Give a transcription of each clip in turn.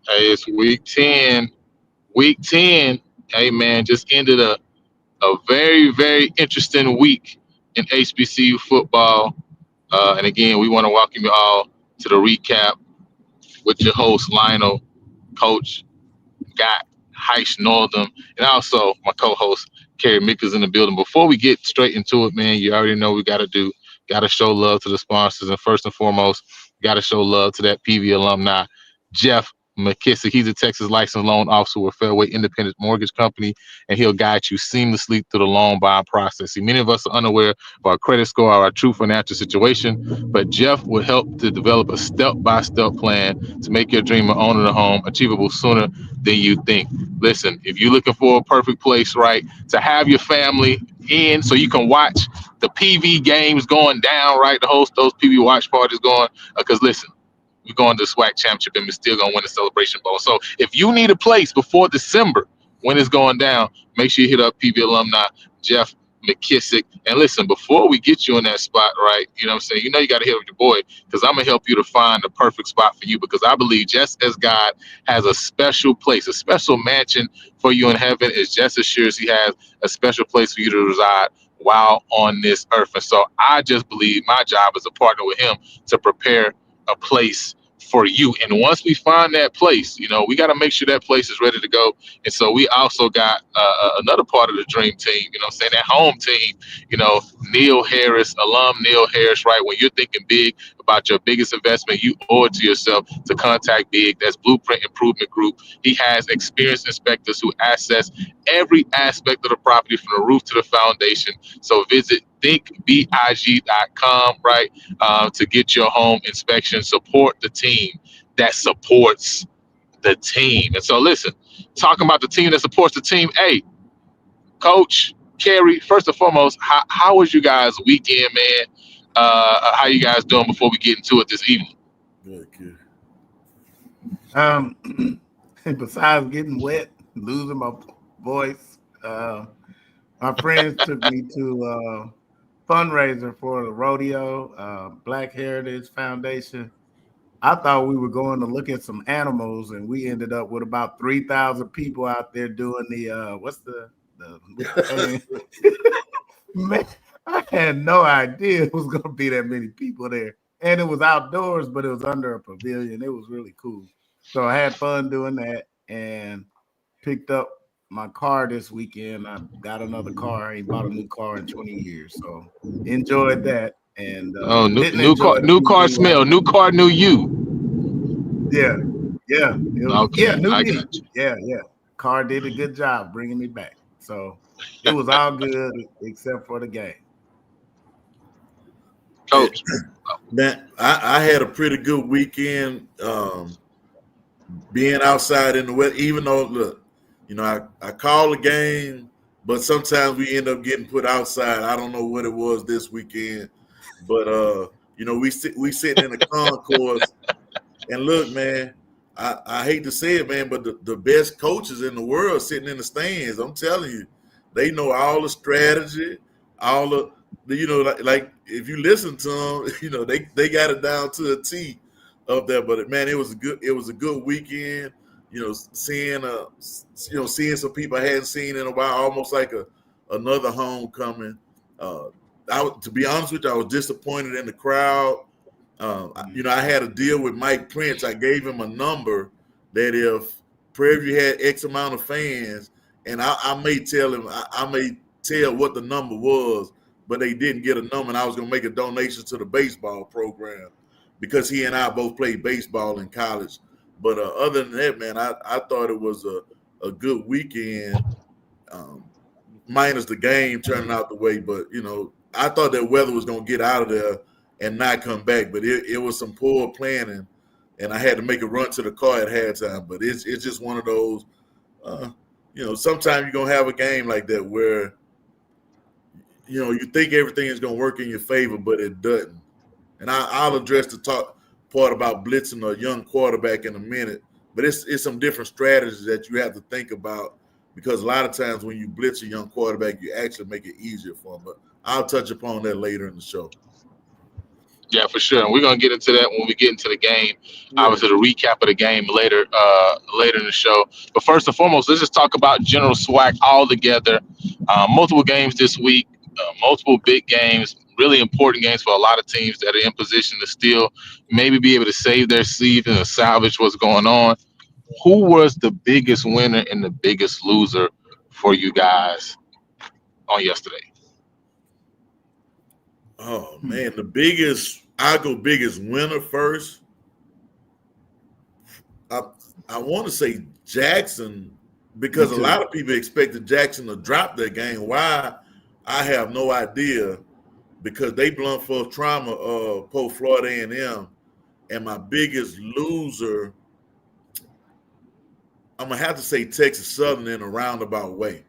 Hey, it's week 10. Week 10, hey man, just ended a very, very interesting week in HBCU football. And again, we want to welcome you all to the recap with your host, Lionel, Coach Got Heish Northern, and also my co-host, Kerry Mickers in the building. Before we get straight into it, man, you already know we got to show love to the sponsors. And first and foremost, got to show love to that PV alumni, Jeff McKissick. He's a Texas licensed loan officer with Fairway Independent Mortgage Company, and he'll guide you seamlessly through the loan buying process. See, many of us are unaware of our credit score or our true financial situation, but Jeff will help to develop a step-by-step plan to make your dream of owning a home achievable sooner than you think. Listen, if you're looking for a perfect place, right, to have your family in so you can watch the PV games going down, right, to host those PV watch parties going, because listen, we're going to the SWAC championship and we're still going to win the Celebration Bowl. So if you need a place before December when it's going down, make sure you hit up PV alumni Jeff McKissick. And listen, before we get you in that spot, right, you know what I'm saying, you know you got to hit up your boy, because I'm going to help you to find the perfect spot for you, because I believe just as God has a special place, a special mansion for you in heaven, is just as sure as he has a special place for you to reside while on this earth. And so I just believe my job is to partner with him to prepare a place for you. And once we find that place, you know, we got to make sure that place is ready to go. And so we also got another part of the dream team, you know what I'm saying, that home team, you know, Neil Harris, alum Neil Harris, right? When you're thinking big about your biggest investment, you owe it to yourself to contact Big. That's Blueprint Improvement Group. He has experienced inspectors who assess every aspect of the property from the roof to the foundation. So visit thinkbig.com, right, to get your home inspection. Support the team that supports the team. And so listen, talking about the team that supports the team, hey, Coach Kerry, first and foremost, how was you guys' weekend, man? How you guys doing before we get into it this evening? Good. Besides getting wet, losing my voice, my friends took me to fundraiser for the rodeo, Black Heritage Foundation. I thought we were going to look at some animals, and we ended up with about 3,000 people out there doing the what's the with the thing? Man, I had no idea it was going to be that many people there, and it was outdoors, but it was under a pavilion. It was really cool. So I had fun doing that, and picked up my car this weekend. I got another car. I ain't bought a new car in 20 years, so enjoyed that. And Oh, didn't enjoy the new car PGA. smell, new car, new you. Yeah, yeah, it was, Okay, new I me. got you. Yeah. Car did a good job bringing me back. So it was all good except for the game. Coach. Man, I had a pretty good weekend. Being outside in the weather, even though look, I call the game, but sometimes we end up getting put outside. I don't know what it was this weekend, but we sitting in the concourse, and look, man, I hate to say it, man, but the best coaches in the world sitting in the stands. I'm telling you, they know all the strategy, all the like if you listen to them, they got it down to a T up there. But man, it was a good weekend. Seeing some people I hadn't seen in a while, almost like another homecoming. To be honest with you, I was disappointed in the crowd. I had a deal with Mike Prince. I gave him a number that if Prairie View had X amount of fans, and I may tell him, I may tell what the number was, but they didn't get a number, and I was going to make a donation to the baseball program because he and I both played baseball in college. But other than that, man, I thought it was a good weekend, minus the game turning out the way. But, I thought that weather was going to get out of there and not come back. But it was some poor planning, and I had to make a run to the car at halftime. But it's just one of those, sometimes you're going to have a game like that where, you think everything is going to work in your favor, but it doesn't. And I'll address the part about blitzing a young quarterback in a minute. But it's some different strategies that you have to think about, because a lot of times when you blitz a young quarterback, you actually make it easier for them. But I'll touch upon that later in the show. Yeah, for sure. And we're gonna get into that when we get into the game. Yeah. Obviously, the recap of the game later in the show. But first and foremost, let's just talk about general swag all together. Multiple games this week, multiple big games, really important games for a lot of teams that are in position to still maybe be able to save their season and salvage what's going on. Who was the biggest winner and the biggest loser for you guys on yesterday? Oh man, I'll go biggest winner first. I want to say Jackson, because a lot of people expected Jackson to drop that game. Why? I have no idea, because they blunt for trauma po Florida A&M, and my biggest loser, I'm gonna have to say Texas Southern in a roundabout way.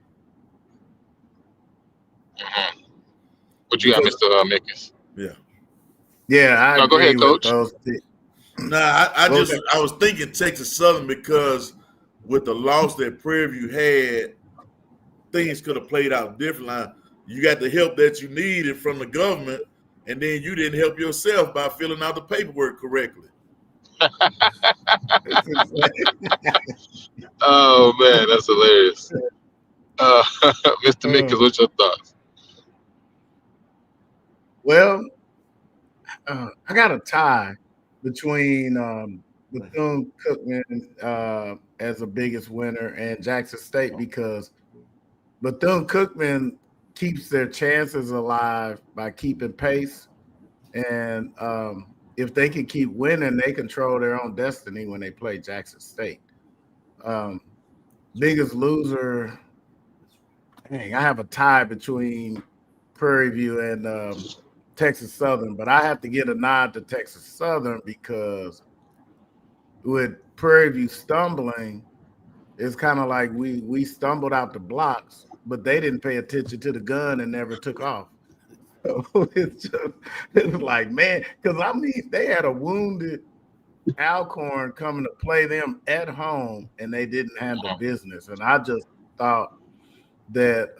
Mm-hmm. What you got, Mr. Mickens? Yeah, I agree. Go ahead, Coach. Those Nah, I was thinking Texas Southern, because with the loss that Prairie View had, things could have played out differently. You got the help that you needed from the government, and then you didn't help yourself by filling out the paperwork correctly. Oh man, that's hilarious. Mr. Mickens, what's your thoughts? Well, I got a tie between Bethune-Cookman as the biggest winner and Jackson State, because Bethune-Cookman keeps their chances alive by keeping pace, and if they can keep winning, they control their own destiny when they play Jackson State. Biggest loser, dang, I have a tie between Prairie View and Texas Southern, but I have to get a nod to Texas Southern, because with Prairie View stumbling, it's kind of like we stumbled out the blocks, but they didn't pay attention to the gun and never took off. So it's like, man, because I mean, they had a wounded Alcorn coming to play them at home, and they didn't handle business. And I just thought that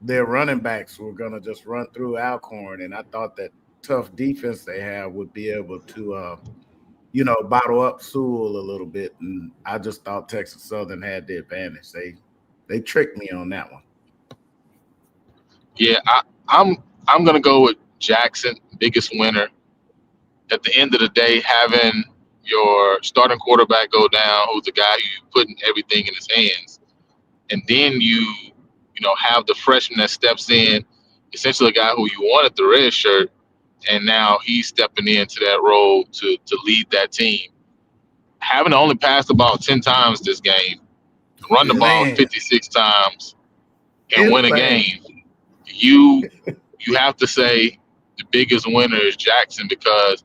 their running backs were going to just run through Alcorn, and I thought that tough defense they have would be able to, bottle up Sewell a little bit. And I just thought Texas Southern had the advantage. They tricked me on that one. Yeah, I'm going to go with Jackson, biggest winner. At the end of the day, having your starting quarterback go down, who's the guy you putting everything in his hands, and then you have the freshman that steps in, essentially a guy who you wanted the red shirt, and now he's stepping into that role to lead that team. Having only passed about 10 times this game, run the ball 56 times, and win a game, you have to say the biggest winner is Jackson, because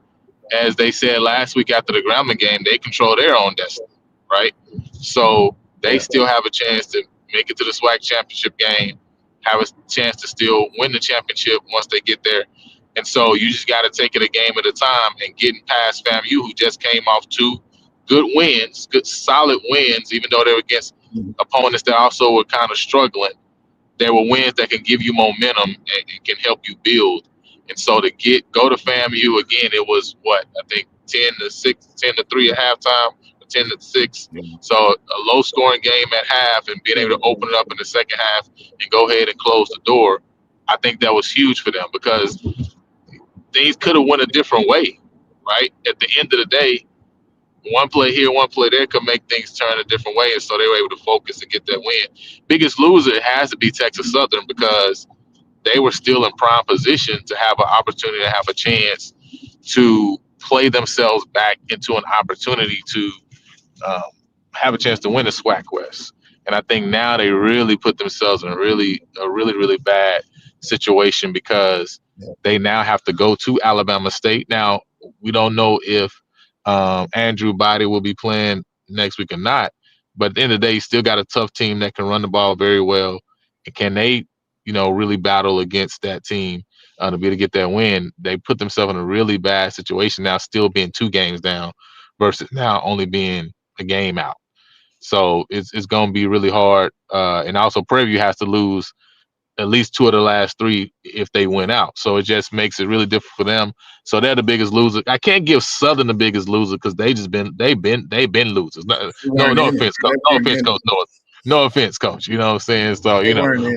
as they said last week after the Grambling game, they control their own destiny, right? So they still have a chance to make it to the SWAC championship game, have a chance to still win the championship once they get there. And so you just got to take it a game at a time, and getting past FAMU, who just came off 2 good wins, good solid wins, even though they were against opponents that also were kind of struggling. There were wins that can give you momentum and can help you build. And so to go to FAMU again, it was I think 10-3 at halftime, 10-6. So a low scoring game at half, and being able to open it up in the second half and go ahead and close the door, I think that was huge for them, because things could have went a different way, right? At the end of the day, one play here, one play there could make things turn a different way, and so they were able to focus and get that win. Biggest loser has to be Texas Southern, because they were still in prime position to have an opportunity to have a chance to play themselves back into an opportunity to have a chance to win the SWAC West. And I think now they really put themselves in a really bad situation, because they now have to go to Alabama State. Now, we don't know if Andrew Body will be playing next week or not, but at the end of the day, he's still got a tough team that can run the ball very well. And can they, really battle against that team to be able to get that win? They put themselves in a really bad situation now, still being 2 games down versus now only being a game out. So it's going to be really hard. And also Prairie View has to lose at least 2 of the last 3 if they win out. So it just makes it really difficult for them. So they're the biggest loser. I can't give Southern the biggest loser, because they've been losers. No offense, coach. No offense, coach. No offense, coach. You know what I'm saying? So,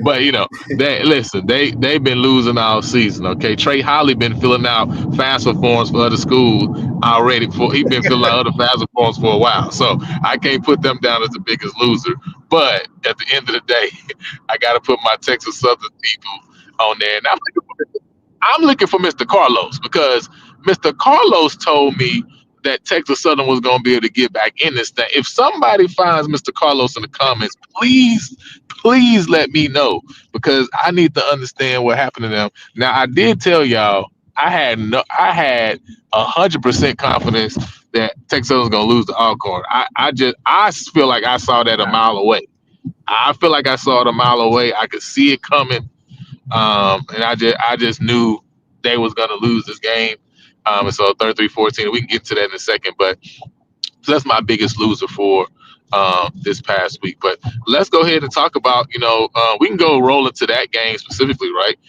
but they've been losing all season. Okay. Trey Holly been filling out FAFSA forms for other schools already. He's been filling out other FAFSA forms for a while. So I can't put them down as the biggest loser. But at the end of the day, I got to put my Texas Southern people on there. And I'm looking for Mr. Carlos, because Mr. Carlos told me that Texas Southern was going to be able to get back in this thing. If somebody finds Mr. Carlos in the comments, please let me know, because I need to understand what happened to them. Now, I did tell y'all I had 100% confidence that Texas Southern was going to lose to Alcorn. I feel like I saw that a mile away. I feel like I saw it a mile away. I could see it coming, and I just knew they was going to lose this game. And so 33-14, we can get to that in a second, but so that's my biggest loser for this past week. But let's go ahead and talk about, we can go roll into that game specifically, right?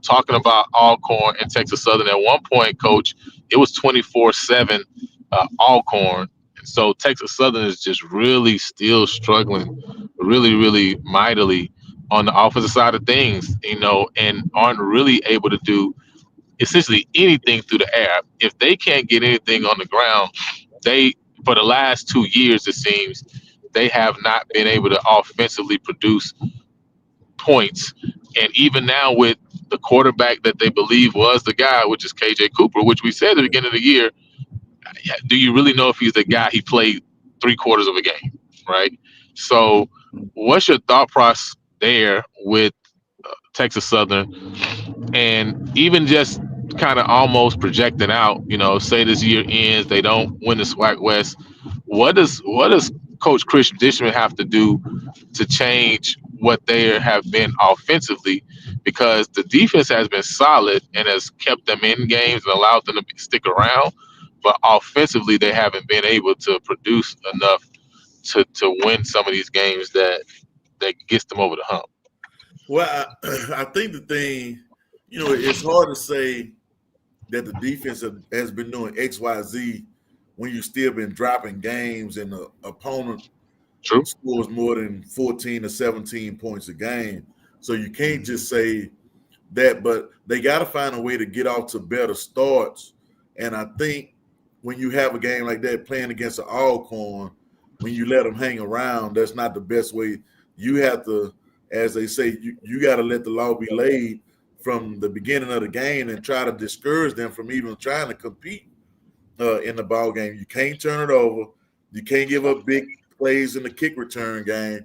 Talking about Alcorn and Texas Southern. At one point, Coach, it was 24-7 Alcorn. And so Texas Southern is just really still struggling really, really mightily on the offensive side of things, and aren't really able to do essentially anything through the air. If they can't get anything on the ground, for the last 2 years, it seems, they have not been able to offensively produce points. And even now with the quarterback that they believe was the guy, which is KJ Cooper, which we said at the beginning of the year, do you really know if he's the guy? He played 3/4 of a game, right? So what's your thought process there with Texas Southern? And even just kind of almost projecting out, say this year ends, they don't win the SWAC West. What does Coach Chris Dishman have to do to change what they have been offensively, because the defense has been solid and has kept them in games and allowed them to stick around. But offensively, they haven't been able to produce enough to win some of these games that gets them over the hump. Well, I think the thing, it's hard to say that the defense has been doing X, Y, Z when you still been dropping games and the opponent True. scores more than 14 or 17 points a game. So you can't just say that, but they got to find a way to get off to better starts. And I think when you have a game like that playing against an Alcorn, when you let them hang around, that's not the best way. You have to, as they say, you got to let the law be laid from the beginning of the game and try to discourage them from even trying to compete in the ball game. You can't turn it over. You can't give up big plays in the kick return game,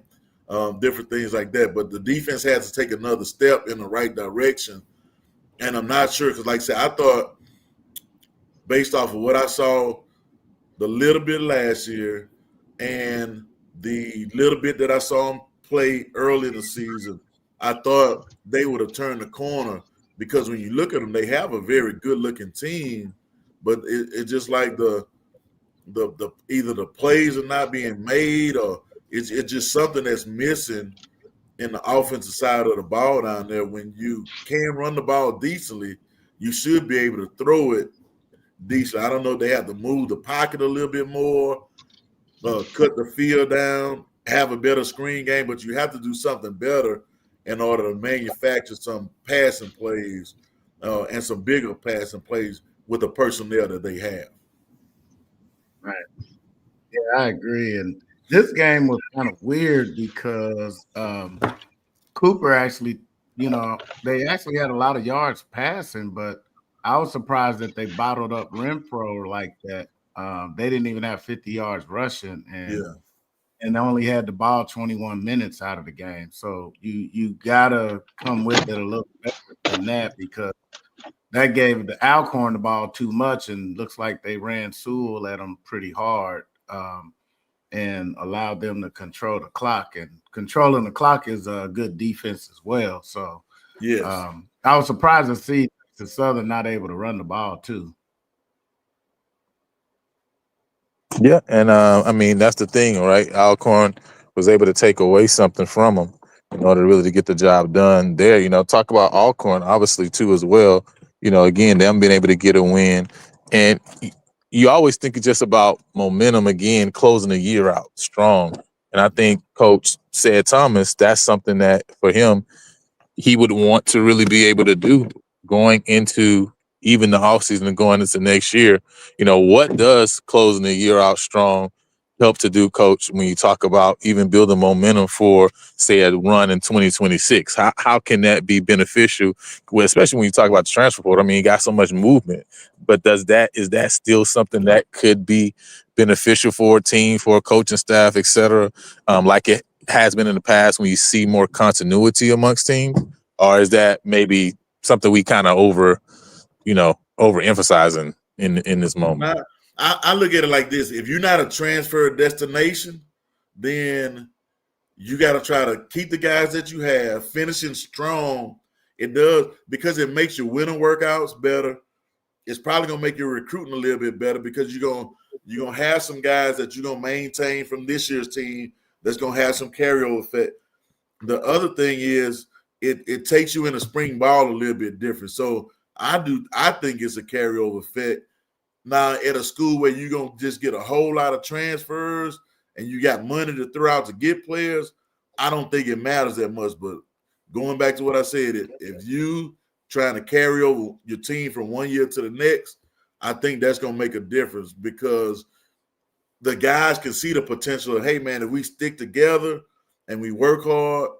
different things like that. But the defense has to take another step in the right direction. And I'm not sure because, like I said, I thought based off of what I saw the little bit last year and the little bit that I saw them play early in the season, I thought they would have turned the corner because when you look at them, they have a very good-looking team, but it's just like the either the plays are not being made or it's just something that's missing in the offensive side of the ball down there. When you can run the ball decently, you should be able to throw it decently. I don't know if they have to move the pocket a little bit more, cut the field down, have a better screen game, but you have to do something better in order to manufacture some passing plays and some bigger passing plays with the personnel that they have. Right. Yeah, I agree. And this game was kind of weird because Cooper actually, they actually had a lot of yards passing, but I was surprised that they bottled up Renfro like that. They didn't even have 50 yards rushing, and only had the ball 21 minutes out of the game. So you gotta come with it a little better than that because that gave the Alcorn the ball too much, and looks like they ran Sewell at them pretty hard and allowed them to control the clock. And controlling the clock is a good defense as well. So yes, I was surprised to see the Southern not able to run the ball too. Yeah, and I mean that's the thing, right? Alcorn was able to take away something from them in order really to get the job done there. Talk about Alcorn obviously too as well. Again, them being able to get a win, and you always think it's just about momentum again, closing the year out strong. And I think Coach said Thomas, that's something that for him he would want to really be able to do going into even the offseason and going into next year. What does closing the year out strong help to do, Coach, when you talk about even building momentum for, say, a run in 2026? How can that be beneficial, especially when you talk about the transfer portal? I mean, you got so much movement, but is that still something that could be beneficial for a team, for a coaching staff, et cetera, like it has been in the past when you see more continuity amongst teams? Or is that maybe something we kind of overemphasizing in this moment? I look at it like this. If you're not a transfer destination, then you got to try to keep the guys that you have, finishing strong. It does, because it makes your winter workouts better. It's probably going to make your recruiting a little bit better because you're going to have some guys that you're going to maintain from this year's team that's going to have some carryover effect. The other thing is it takes you in a spring ball a little bit different. So I think it's a carryover effect. Now, at a school where you're going to just get a whole lot of transfers and you got money to throw out to get players, I don't think it matters that much. But going back to what I said, if you trying to carry over your team from one year to the next, I think that's going to make a difference because the guys can see the potential of, hey, man, if we stick together and we work hard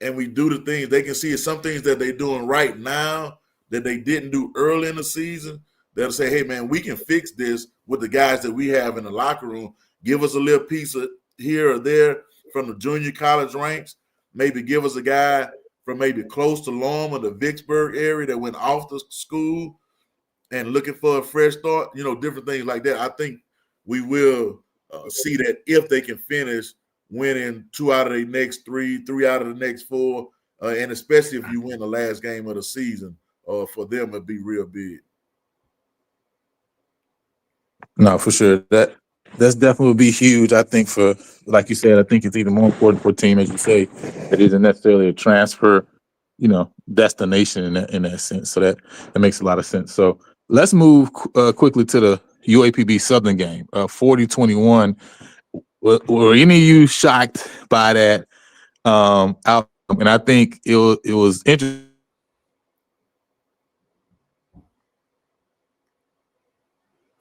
and we do the things, they can see some things that they're doing right now that they didn't do early in the season. They'll say, hey, man, we can fix this with the guys that we have in the locker room. Give us a little piece of here or there from the junior college ranks. Maybe give us a guy from maybe close to Loma, the Vicksburg area that went off the school and looking for a fresh start, different things like that. I think we will see that if they can finish winning 2 out of the next 3, 3 out of the next 4, and especially if you win the last game of the season, for them it'd be real big. No, for sure. That's definitely would be huge. I think for, like you said, I think it's even more important for a team, as you say, that isn't necessarily a transfer, destination in that sense. So that makes a lot of sense. So let's move quickly to the UAPB Southern game, 40-21. Were any of you shocked by that outcome? And I think it was interesting.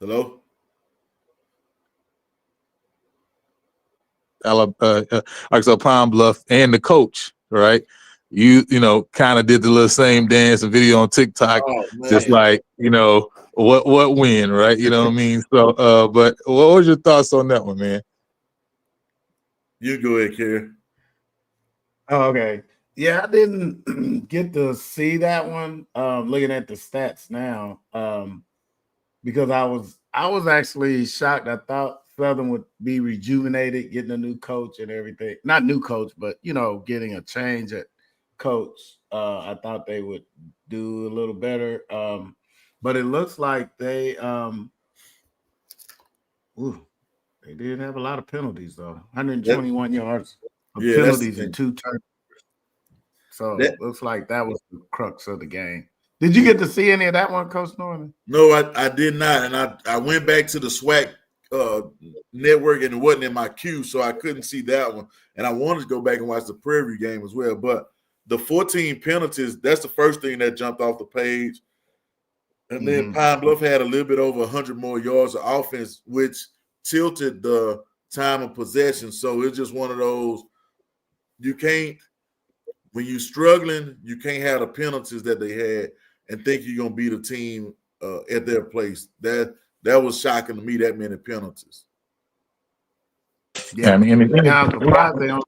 Hello? Arkansas Pine Bluff and the coach, right? You kind of did the little same dance and video on TikTok, just like, what win, right? You know what I mean? So, but what was your thoughts on that one, man? You go ahead, Kerry. Oh, okay. Yeah, I didn't get to see that one. Looking at the stats now, because I was actually shocked. I thought Southern would be rejuvenated, getting a new coach and everything. Not new coach, but getting a change at coach. I thought they would do a little better. But it looks like they did have a lot of penalties though. 121 yards of penalties and 2 turnovers. So it looks like that was the crux of the game. Did you get to see any of that one, Coach Norman? No, I did not. And I went back to the SWAC network and it wasn't in my queue, so I couldn't see that one. And I wanted to go back and watch the Prairie game as well. But the 14 penalties, that's the first thing that jumped off the page. And then Pine Bluff had a little bit over 100 more yards of offense, which tilted the time of possession. So it's just one of those, when you're struggling, you can't have the penalties that they had and think you're going to beat a team at their place. That was shocking to me, that many penalties. Yeah, I'm surprised they only.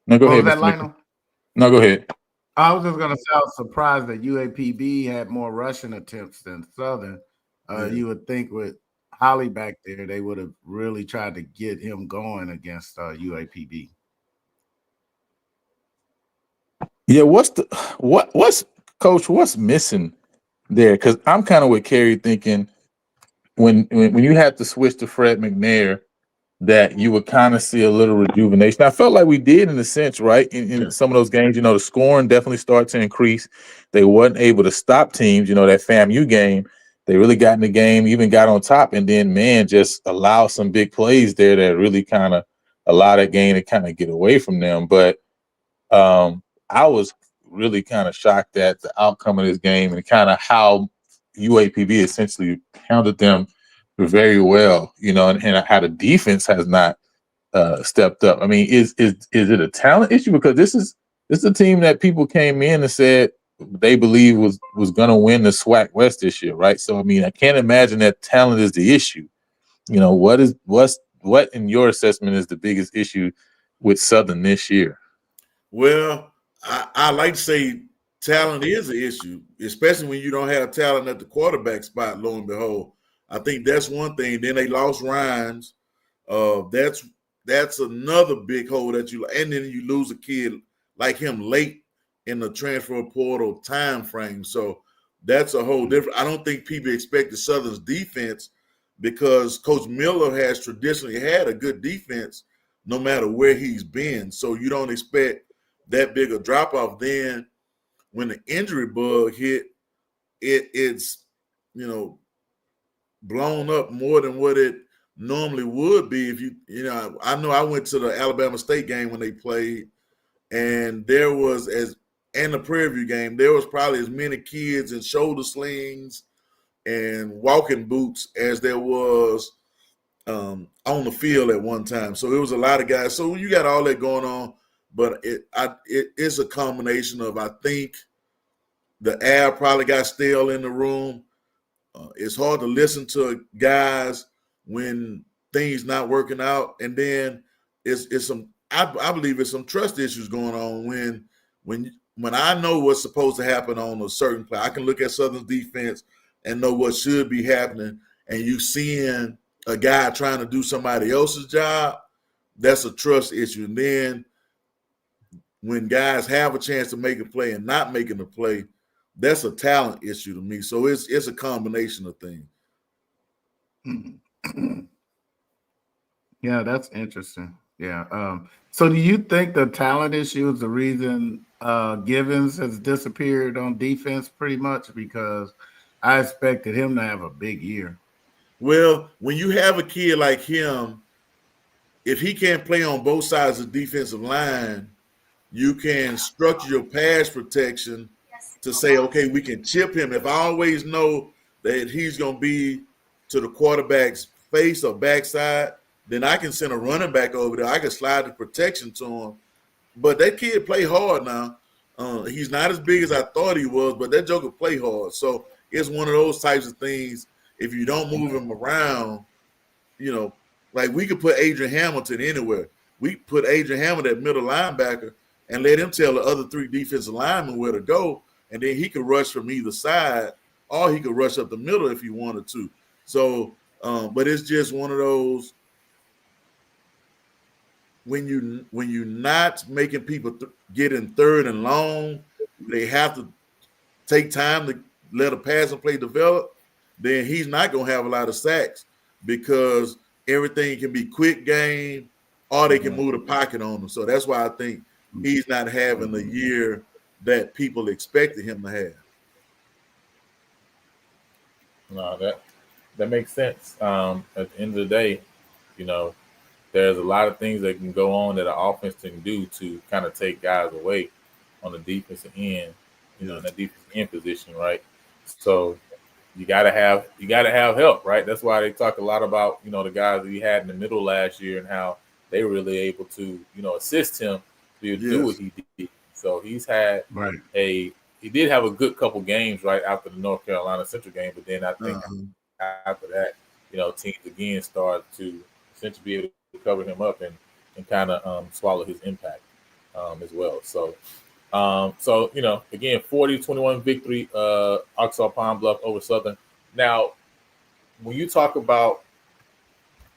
No, go ahead. Was that Lionel? No, go ahead. I was just going to say I was surprised that UAPB had more rushing attempts than Southern. You would think with Holly back there, they would have really tried to get him going against UAPB. Yeah, what's Coach? What's missing there? Because I'm kind of with Kerry thinking when you had to switch to Fred McNair, that you would kind of see a little rejuvenation. I felt like we did in a sense, right? In some of those games, the scoring definitely started to increase. They wasn't able to stop teams. That FAMU game, they really got in the game, even got on top, and then just allowed some big plays there that really kind of allowed that game to kind of get away from them. But I was really kind of shocked at the outcome of this game and kind of how UAPB essentially handled them very well, and how the defense has not stepped up. I mean, is it a talent issue? Because this is a team that people came in and said they believe was going to win the SWAC West this year, right? So I mean, I can't imagine that talent is the issue. What in your assessment is the biggest issue with Southern this year? Well, I like to say talent is an issue, especially when you don't have talent at the quarterback spot, lo and behold. I think that's one thing. Then they lost Rhines. That's another big hole and then you lose a kid like him late in the transfer portal time frame. So that's a whole different. I don't think people expected Southern's defense, because Coach Miller has traditionally had a good defense no matter where he's been. So you don't expect that big a drop off. Then when the injury bug hit, it's blown up more than what it normally would be. If I know I went to the Alabama State game when they played, and there was and the Prairie View game, there was probably as many kids in shoulder slings and walking boots as there was on the field at one time. So it was a lot of guys. So you got all that going on, but it's a combination of, I think the air probably got stale in the room. It's hard to listen to guys when things not working out, and then it's some. I believe it's some trust issues going on when I know what's supposed to happen on a certain play. I can look at Southern's defense and know what should be happening, and you seeing a guy trying to do somebody else's job. that's a trust issue. And then when guys have a chance to make a play and not making a play, that's a talent issue to me. So it's a combination of things. Yeah, that's interesting. Yeah. So do you think the talent issue is the reason Givens has disappeared on defense pretty much? Because I expected him to have a big year. Well, when you have a kid like him, if he can't play on both sides of the defensive line, you can structure your pass protection to say, okay, we can chip him. If I always know that he's going to be to the quarterback's face or backside, then I can send a running back over there. I can slide the protection to him. But that kid play hard now. He's not as big as I thought he was, but that joker play hard. So it's one of those types of things. If you don't move him around, like we could put Adrian Hamilton anywhere. We put Adrian Hamilton at middle linebacker and let him tell the other three defensive linemen where to go, and then he could rush from either side, or he could rush up the middle if he wanted to. So, but it's just one of those when you're not making people get in third and long, they have to take time to let a passing play develop. Then he's not going to have a lot of sacks because everything can be quick game, or they can move the pocket on him. So that's why I think he's not having the year that people expected him to have. No, that makes sense. At the end of the day, there's a lot of things that can go on that an offense can do to kind of take guys away on the defensive end, in the defensive end position, right? So you gotta have help, right? That's why they talk a lot about, the guys that he had in the middle last year and how they were really able to, assist him to do what he did. So he's had he did have a good couple games right after the North Carolina Central game, but then I think after that, teams again started to essentially be able to cover him up and kind of swallow his impact as well. So again, 40-21 victory, Arkansas Pine Bluff over Southern. Now, when you talk about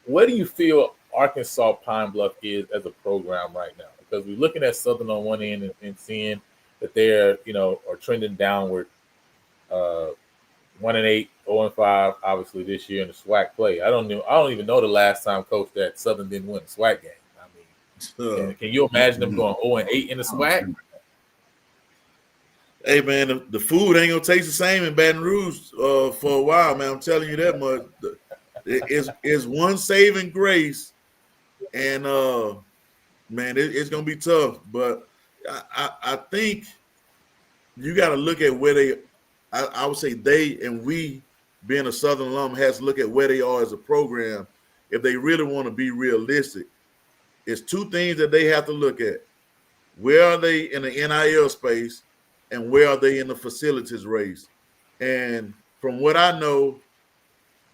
where do you feel Arkansas Pine Bluff is as a program right now? Because we're looking at Southern on one end and seeing that they're, are trending downward. 1-8, 0-5, obviously this year in the SWAC play. I don't even know the last time, Coach, that Southern didn't win a SWAC game. I mean, can you imagine them going 0-8 in the SWAC? Hey man, the food ain't gonna taste the same in Baton Rouge for a while, man. I'm telling you that much. It's one saving grace, and man, it's gonna be tough. But I think you got to look at where they. I would say they and we, being a Southern alum, has to look at where they are as a program. If they really want to be realistic, it's two things that they have to look at: where are they in the NIL space, and where are they in the facilities race? And from what I know,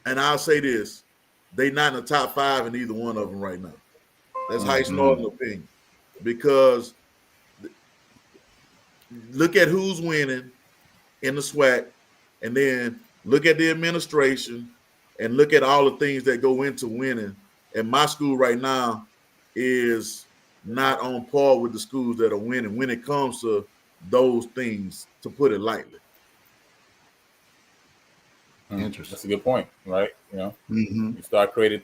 and I'll say this, they're not in the top 5 in either one of them right now. That's Heights Northern opinion. Because look at who's winning in the SWAC, and then look at the administration, and look at all the things that go into winning. And my school right now is not on par with the schools that are winning when it comes to those things, to put it lightly. Interesting. That's a good point, right? You start creating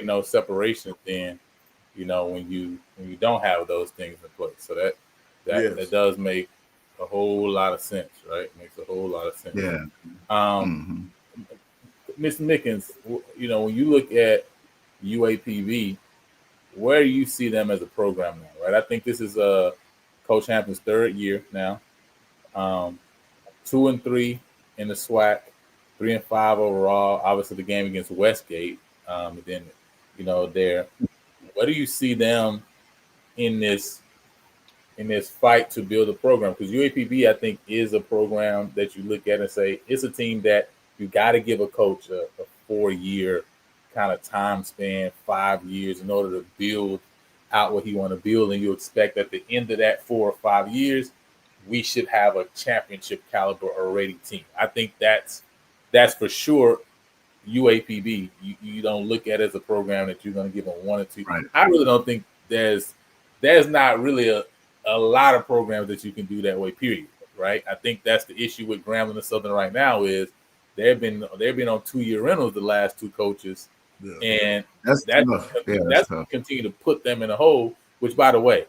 those separations, then when you don't have those things in place. So that does make a whole lot of sense, right? Makes a whole lot of sense. Yeah. Mr. Mickens, when you look at UAPB, where do you see them as a program now, right? I think this is Coach Hampton's 3rd year now. 2-3 in the SWAC, 3-5 overall. Obviously, the game against Westgate. And then, there. Where do you see them in this fight to build a program? Because UAPB, I think, is a program that you look at and say it's a team that you got to give a coach a 4-year kind of time span, 5 years, in order to build out what he want to build, and you expect at the end of that 4 or 5 years, we should have a championship caliber already team. I think that's for sure UAPB, you don't look at it as a program that you're going to give them 1 or 2. Right. I really don't think there's not really a lot of programs that you can do that way. Period. Right. I think that's the issue with Grambling and Southern right now is they've been on 2-year rentals the last 2 coaches, and that's continue to put them in a hole. Which, by the way,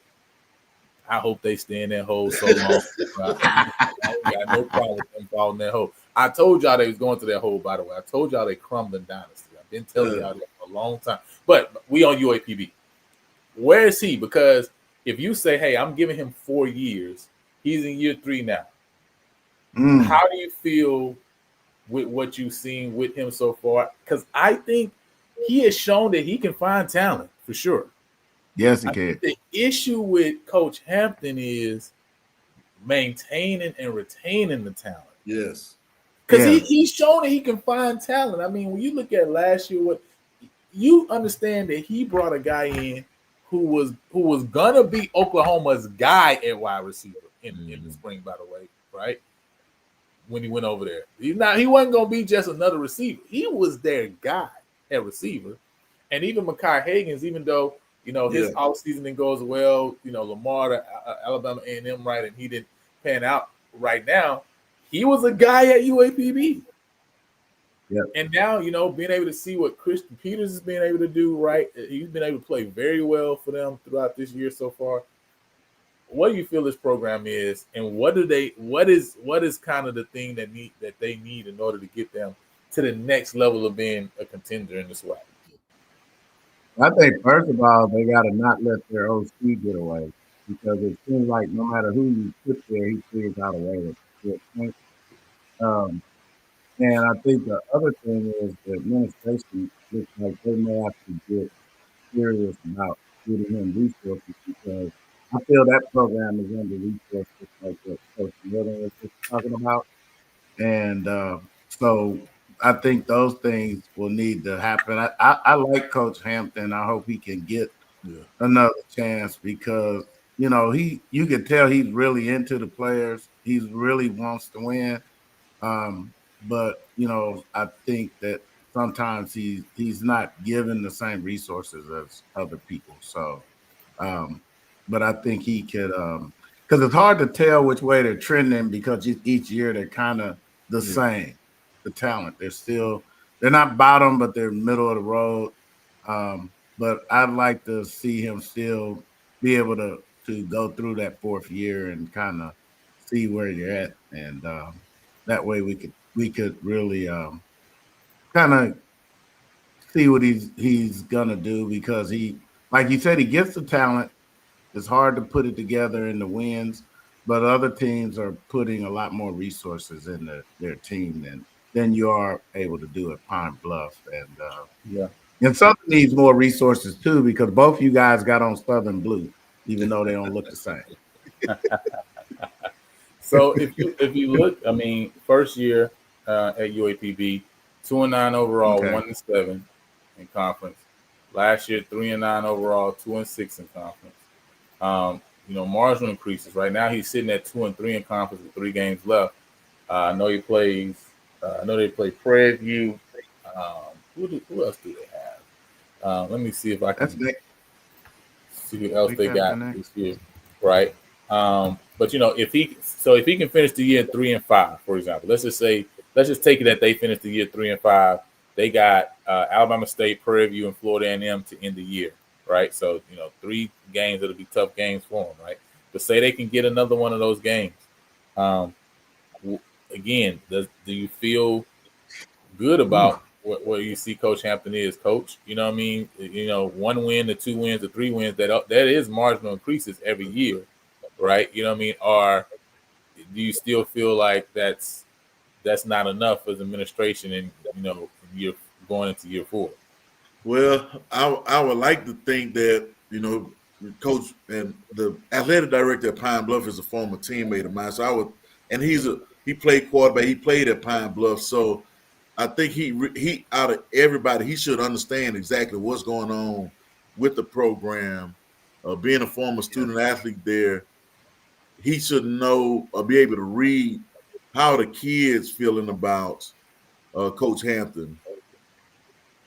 I hope they stay in that hole so long. I got no problem with them falling in that hole. I told y'all they was going to that hole, by the way. I told y'all they crumbling dynasty. I've been telling y'all that for a long time. But we on UAPB. Where is he? Because if you say, hey, I'm giving him 4 years, he's in year 3 now. How do you feel with what you've seen with him so far? Because I think he has shown that he can find talent for sure. Yes, he can. The issue with Coach Hampton is maintaining and retaining the talent. Yes. Because he's shown that he can find talent. I mean, when you look at last year, you understand that he brought a guy in who was gonna be Oklahoma's guy at wide receiver in the spring, by the way, right? When he went over there. He wasn't gonna be just another receiver. He was their guy at receiver. And even Mekhi Higgins, even though his offseason didn't go as well, Lamar to Alabama A&M, right, and he didn't pan out right now. He was a guy at UAPB. Yep. And now, being able to see what Christian Peters has been able to do, right? He's been able to play very well for them throughout this year so far. What do you feel this program is, and what is kind of the thing that they need in order to get them to the next level of being a contender in this way? I think first of all, they got to not let their OC get away, because it seems like no matter who you put there, he figures out a way to get. And I think the other thing is the administration looks like they may have to get serious about getting him resources, because I feel that program is under resources, like what Coach Miller was just talking about. And so I think those things will need to happen. I like Coach Hampton. I hope he can get another chance, because you can tell he's really into the players. He really wants to win. But I think that sometimes he's not given the same resources as other people. So, but I think he could, because it's hard to tell which way they're trending, because each year they're kind of the same. The talent, they're not bottom, but they're middle of the road. But I'd like to see him still be able to go through that 4th year and kind of see where you're at, and that way we could really kind of see what he's gonna do, because he, like you said, he gets the talent. It's hard to put it together in the wins, but other teams are putting a lot more resources in their team than you are able to do at Pine Bluff. And Southern needs more resources too, because both you guys got on Southern blue, even though they don't look the same. So if you look, I mean, first year at UAPB, 2-9 overall, 1-7 in conference. Last year, 3-9 overall, 2-6 in conference. Marginal increases. Right now, he's sitting at 2-3 in conference with 3 games left. I know he plays. I know they play Prairie View. Who else do they have? Let me see if I can see who else they got this year. Right. But if he can finish the year 3-5, for example, let's just take it that they finished the year 3-5. They got Alabama State, Prairie View, and Florida A&M to end the year, right? So 3 games that'll be tough games for them, right? But say they can get another one of those games. Again, do you feel good about where you see Coach Hampton is, Coach? You know what I mean? 1 win to 2 wins to 3 wins, that is marginal increases every year, right? You know what I mean? Or do you still feel like that's not enough as administration, and you're going into year 4? Well, I would like to think that Coach and the athletic director at Pine Bluff is a former teammate of mine. So he played quarterback. He played at Pine Bluff. So I think he out of everybody, he should understand exactly what's going on with the program. Being a former student athlete there, he should know or be able to read how the kids feeling about Coach Hampton.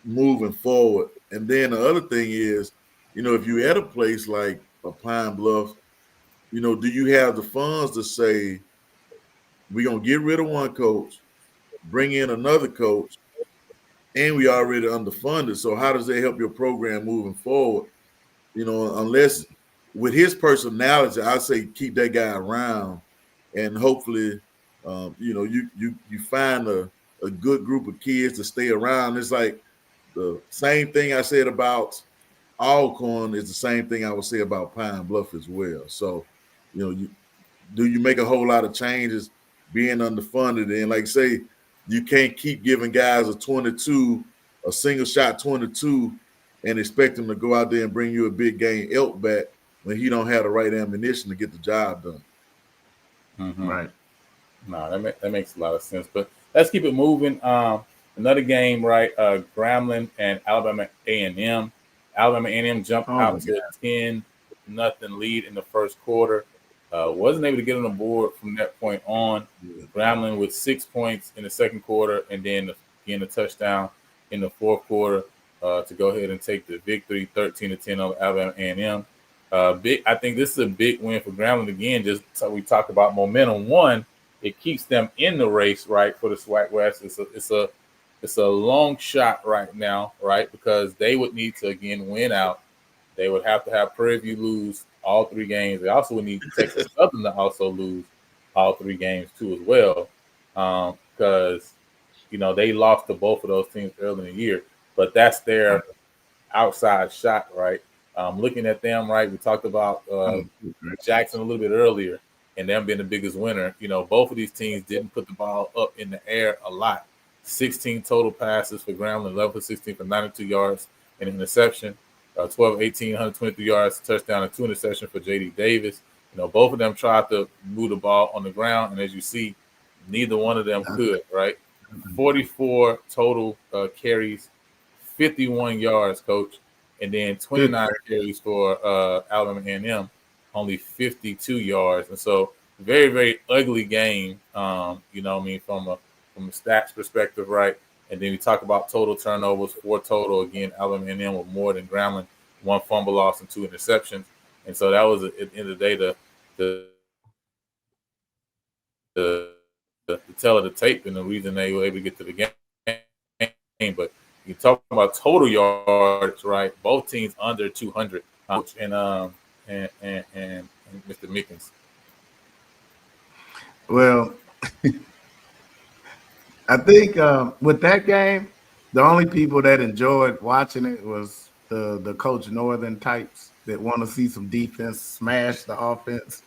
moving forward. And then the other thing is, if you're at a place like a Pine Bluff, do you have the funds to say we're gonna get rid of one coach, bring in another coach, and we already underfunded? So how does that help your program moving forward? Unless with his personality, I say keep that guy around, and hopefully, you find a good group of kids to stay around. It's like the same thing I said about Alcorn is the same thing I would say about Pine Bluff as well. So, you make a whole lot of changes being underfunded, and like say you can't keep giving guys a single shot 22, and expect them to go out there and bring you a big game elk back when he don't have the right ammunition to get the job done. Mm-hmm. Right. No, that makes a lot of sense. But let's keep it moving. Another game, right? Grambling and Alabama A&M. Alabama A&M jumped out to a 10-0 lead in the first quarter. Wasn't able to get on the board from that point on. Grambling with 6 points in the second quarter, and then again a touchdown in the fourth quarter to go ahead and take the victory, 13-10 over Alabama A&M. I think this is a big win for Grambling again. Just so we talked about momentum. One, it keeps them in the race, right, for the SWAC West. It's a long shot right now, right, because they would need to again win out. They would have to have Prairie View lose all 3 games. They also would need Texas Southern to also lose all 3 games too as well, because they lost to both of those teams early in the year. But that's their outside shot, right? Looking at them, right, we talked about Jackson a little bit earlier, and them being the biggest winner. Both of these teams didn't put the ball up in the air a lot. 16 total passes for Grambling, 11 for 16 for 92 yards and an interception. 12 18, 123 yards, touchdown, and 2 interceptions for J.D. Davis. Both of them tried to move the ball on the ground, and as you see, neither one of them could, right? 44 total carries, 51 yards, Coach, and then 29 carries for Alabama A&M, only 52 yards. And so very, very ugly game, from a stats perspective, right? And then we talk about total turnovers, 4 total. Again, Alabama A&M with more than Grambling, 1 fumble loss and 2 interceptions. And so that was, at the end of the day, the tell of the tape and the reason they were able to get to the game. But you talk about total yards, right? Both teams under 200. And Mr. Mickens. Well, I think with that game, the only people that enjoyed watching it was the Coach Northern types that want to see some defense smash the offense.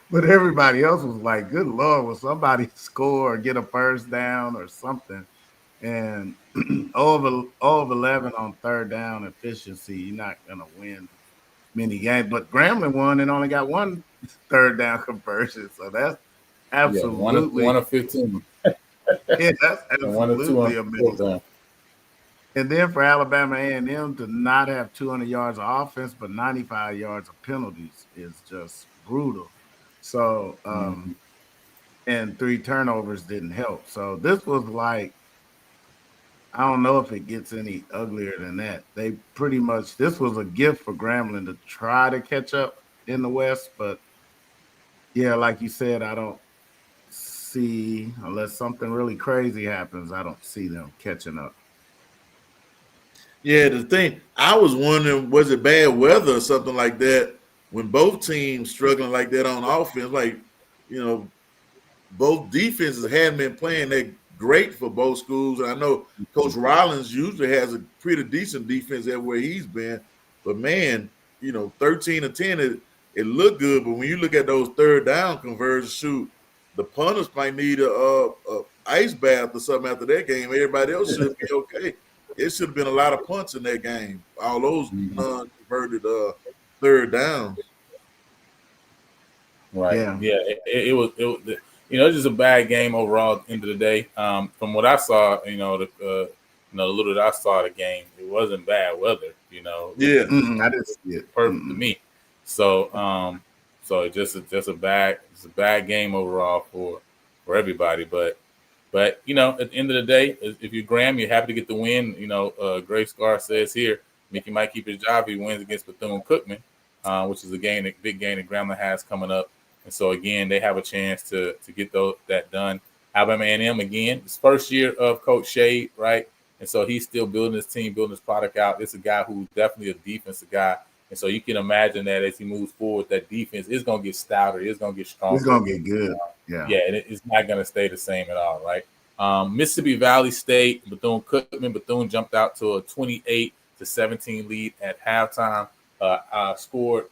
But everybody else was like, good Lord, will somebody score or get a first down or something? And over 11 on third down efficiency, you're not going to win many games. But Grambling won and only got 1 third down conversion. So that's absolutely. 1 of 15. Yeah, that's absolutely amazing. And then for Alabama A&M to not have 200 yards of offense, but 95 yards of penalties is just brutal. So, and 3 turnovers didn't help. So this was like, I don't know if it gets any uglier than that. They pretty much, this was a gift for Grambling to try to catch up in the West. But yeah, like you said, I don't see, unless something really crazy happens, I don't see them catching up. Yeah, the thing, I was wondering, was it bad weather or something like that when both teams struggling like that on offense? Like, both defenses hadn't been playing that great for both schools. And I know Coach Rollins usually has a pretty decent defense everywhere he's been. But, man, 13-10, it looked good. But when you look at those third down conversions, shoot, the punters might need a ice bath or something after that game. Everybody else should be okay. It should have been a lot of punts in that game. All those non-converted third downs. Right. Yeah. It was just a bad game overall at the end of the day. From what I saw, the little that I saw of the game, it wasn't bad weather. Yeah. I didn't see it. Perfect to me. So so it's just a bad game overall for everybody. But But at the end of the day, if you're Graham, you're happy to get the win. Grave Scar says here, Mickey might keep his job if he wins against Bethune-Cookman, which is a big game that Grambling has coming up. And so again, they have a chance to get that done. Alabama A&M again, his first year of Coach Shade, right? And so he's still building his team, building his product out. It's a guy who's definitely a defensive guy. And so you can imagine that as he moves forward, that defense is going to get stouter. It's going to get stronger. It's going to get good. Yeah. Yeah, and it's not going to stay the same at all, right? Mississippi Valley State, Bethune-Cookman. Bethune jumped out to a 28-17 lead at halftime. Scored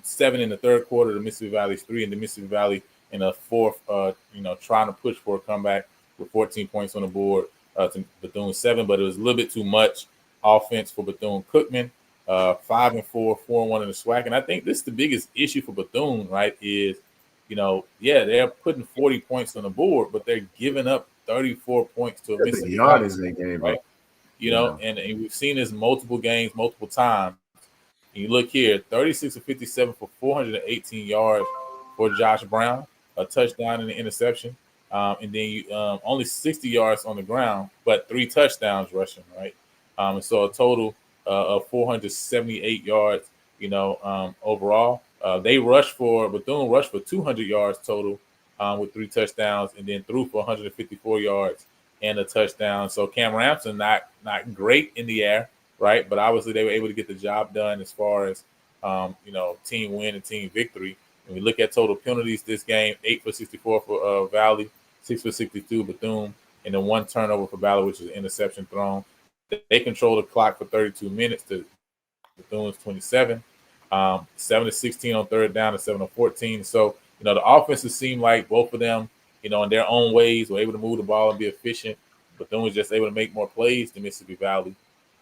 7 in the third quarter. The Mississippi Valley's 3, and the Mississippi Valley in the fourth, trying to push for a comeback with 14 points on the board to Bethune 7, but it was a little bit too much offense for Bethune-Cookman. 5-4, 4-1 in the SWAC. And I think this is the biggest issue for Bethune, right, is, they're putting 40 points on the board, but they're giving up 34 points to a Mississippi Valley, they gave right? up. And we've seen this multiple games, multiple times. And you look here, 36-57 for 418 yards for Josh Brown, a touchdown and an interception. And then you only 60 yards on the ground, but 3 touchdowns rushing, right? And so a total of 478 yards, overall. Bethune rushed for 200 yards total with 3 touchdowns, and then threw for 154 yards and a touchdown. So Cam Ramson not great in the air, right? But obviously they were able to get the job done as far as team win and team victory. When we look at total penalties this game, 8 for 64 for Valley, 6 for 62 Bethune, and then 1 turnover for Valley, which is an interception thrown. They control the clock for 32 minutes to Bethune's 27. 7-16 on third down and 7-14. So, the offenses seem like both of them, in their own ways, were able to move the ball and be efficient. Bethune was just able to make more plays than Mississippi Valley.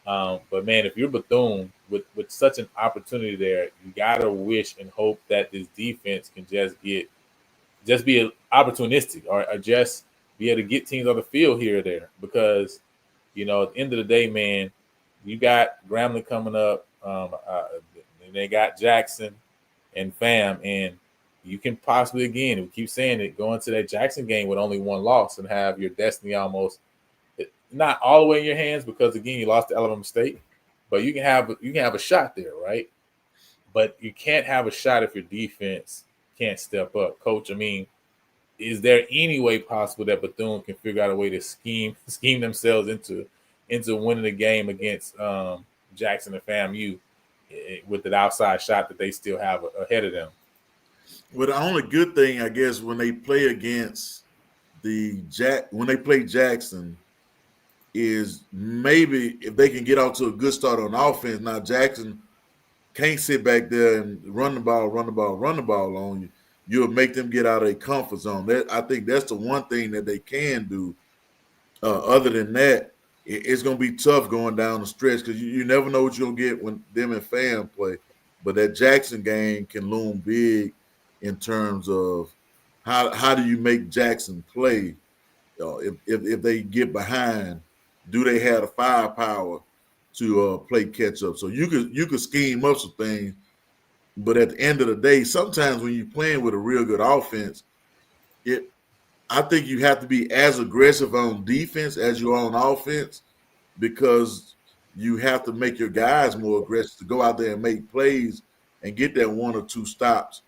But man, if you're Bethune with such an opportunity there, you gotta wish and hope that this defense can just be opportunistic or just be able to get teams on the field here or there. Because, at the end of the day, man, you got Grambling coming up. They got Jackson and Fam, and you can possibly, again, we keep saying it, go into that Jackson game with only 1 loss and have your destiny almost not all the way in your hands, because again, you lost to Alabama State, but you can have a shot there, right? But you can't have a shot if your defense can't step up. Coach, is there any way possible that Bethune can figure out a way to scheme themselves into winning the game against Jackson and FAMU with an outside shot that they still have ahead of them? Well, the only good thing, I guess, when they play against when they play Jackson, is maybe if they can get out to a good start on offense. Now Jackson can't sit back there and run the ball on you. You'll make them get out of their comfort zone. I think that's the one thing that they can do. Other than that, it's going to be tough going down the stretch, because you never know what you're going to get when them and Fam play. But that Jackson game can loom big in terms of how do you make Jackson play? If they get behind, do they have the firepower to play catch up? So you could scheme up some things, but at the end of the day, sometimes when you're playing with a real good offense, I think you have to be as aggressive on defense as you are on offense, because you have to make your guys more aggressive to go out there and make plays and get that 1 or 2 stops.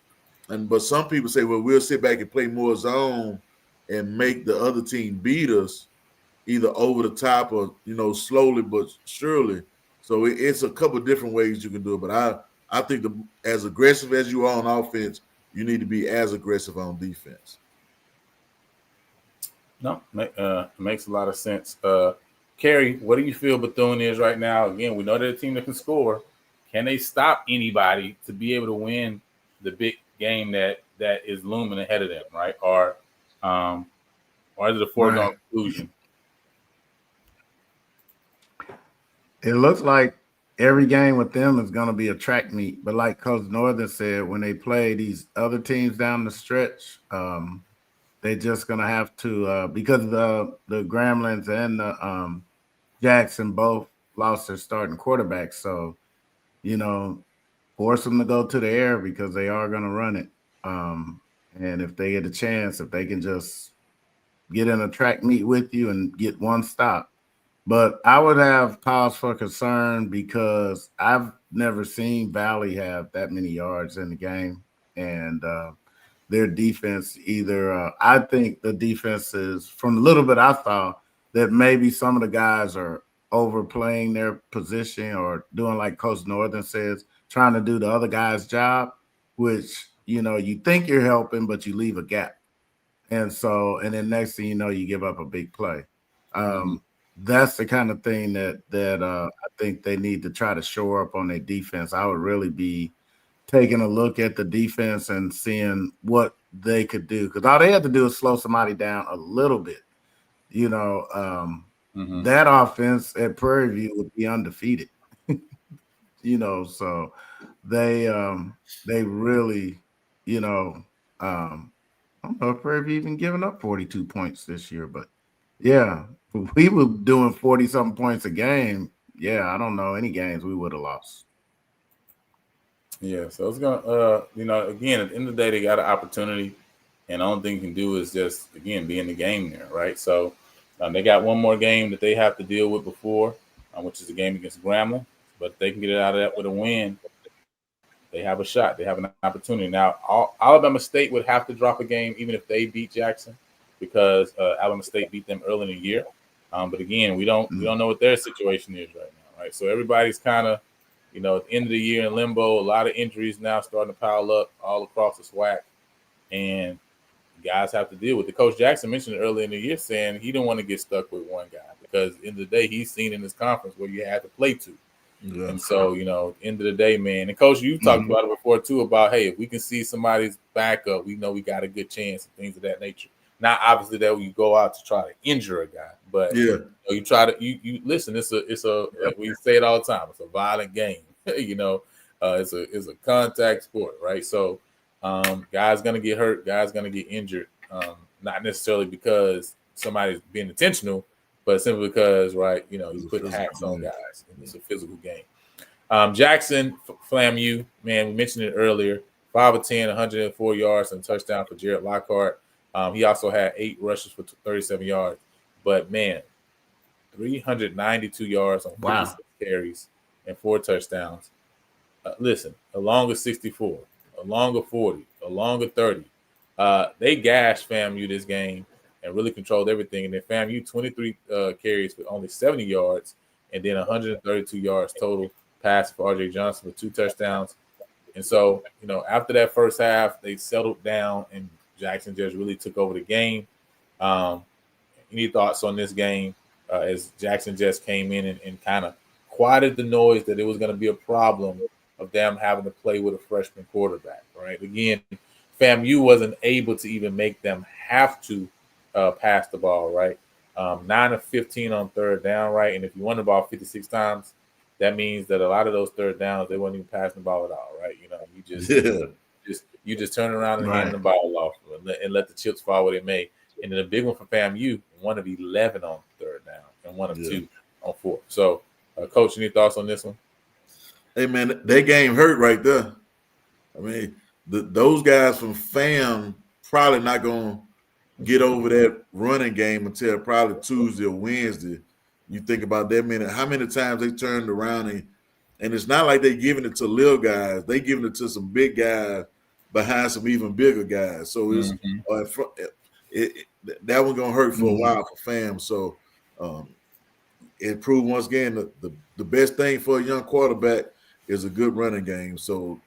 But some people say, well, we'll sit back and play more zone and make the other team beat us, either over the top or, slowly but surely. So it's a couple of different ways you can do it. But I think as aggressive as you are on offense, you need to be as aggressive on defense. No, makes a lot of sense. Kerry, what do you feel Bethune is right now? Again, we know they're a team that can score. Can they stop anybody to be able to win the big game that is looming ahead of them, right? Or is it a foregone conclusion? It looks like every game with them is going to be a track meet. But like Coach Northern said, when they play these other teams down the stretch, they're just going to have to, because the Gramblings and the Jackson both lost their starting quarterback. So, force them to go to the air, because they are going to run it. And if they get a chance, if they can just get in a track meet with you and get one stop. But I would have cause for concern because I've never seen Valley have that many yards in the game. And their defense I think the defense is, from the little bit I saw, that maybe some of the guys are overplaying their position or doing like Coach Northern says, trying to do the other guy's job, which, you think you're helping, but you leave a gap. And then next thing you know, you give up a big play. That's the kind of thing that I think they need to try to shore up on their defense. I would really be taking a look at the defense and seeing what they could do, because all they have to do is slow somebody down a little bit. That offense at Prairie View would be undefeated. So they really, I don't know if Prairie View even given up 42 points this year, but yeah, if we were doing 40-something points a game, I don't know any games we would have lost. Yeah, so it's gonna, again, at the end of the day, they got an opportunity, and the only thing you can do is just, again, be in the game there, right? So they got one more game that they have to deal with before, which is the game against Grambling. But if they can get it out of that with a win, they have a shot. They have an opportunity. Now, Alabama State would have to drop a game even if they beat Jackson, because Alabama State beat them early in the year. But again, we don't know what their situation is right now, right? So everybody's kind of, at the end of the year in limbo. A lot of injuries now starting to pile up all across the SWAC, and guys have to deal with it. Coach Jackson mentioned earlier in the year saying he didn't want to get stuck with one guy, because at the end of the day, he's seen in this conference where you had to play two. Yeah. And so, at the end of the day, man, and Coach, you've talked about it before too, about, hey, if we can see somebody's backup, we know we got a good chance and things of that nature. Not obviously that you go out to try to injure a guy, but you try to you listen. It's a we say it all the time. It's a violent game. It's a contact sport, right? So, guys gonna get hurt, guys gonna get injured. Not necessarily because somebody's being intentional, but simply because, right, you put hacks on guys. And it's a physical game. Jackson FAMU, man, we mentioned it earlier. 5 of 10, 104 yards and touchdown for Jared Lockhart. He also had 8 rushes for 37 yards. But, man, 392 yards on 56 carries and 4 touchdowns. Listen, a longer 64, a longer 40, a longer 30. They gashed FAMU this game and really controlled everything. And then FAMU 23 carries with only 70 yards, and then 132 yards total pass for RJ Johnson with 2 touchdowns. And so, after that first half, they settled down and Jackson just really took over the game. Any thoughts on this game as Jackson just came in and kind of quieted the noise that it was going to be a problem of them having to play with a freshman quarterback, right? Again, FAMU wasn't able to even make them have to pass the ball, right? 9 of 15 on third down, right? And if you won the ball 56 times, that means that a lot of those third downs, they weren't even passing the ball at all, right? You just turn around and hand the ball off and let the chips fall where they may. And then a big one for FAMU, 1 of 11 on third down and 1 of 2 on fourth. So, Coach, any thoughts on this one? Hey, man, that game hurt right there. I mean, those guys from FAM probably not going to get over that running game until probably Tuesday or Wednesday. You think about that how many times they turned around and it's not like they're giving it to little guys. They giving it to some big guys behind some even bigger guys. So it's that one's gonna hurt for a while for FAM. So it proved once again the best thing for a young quarterback is a good running game. So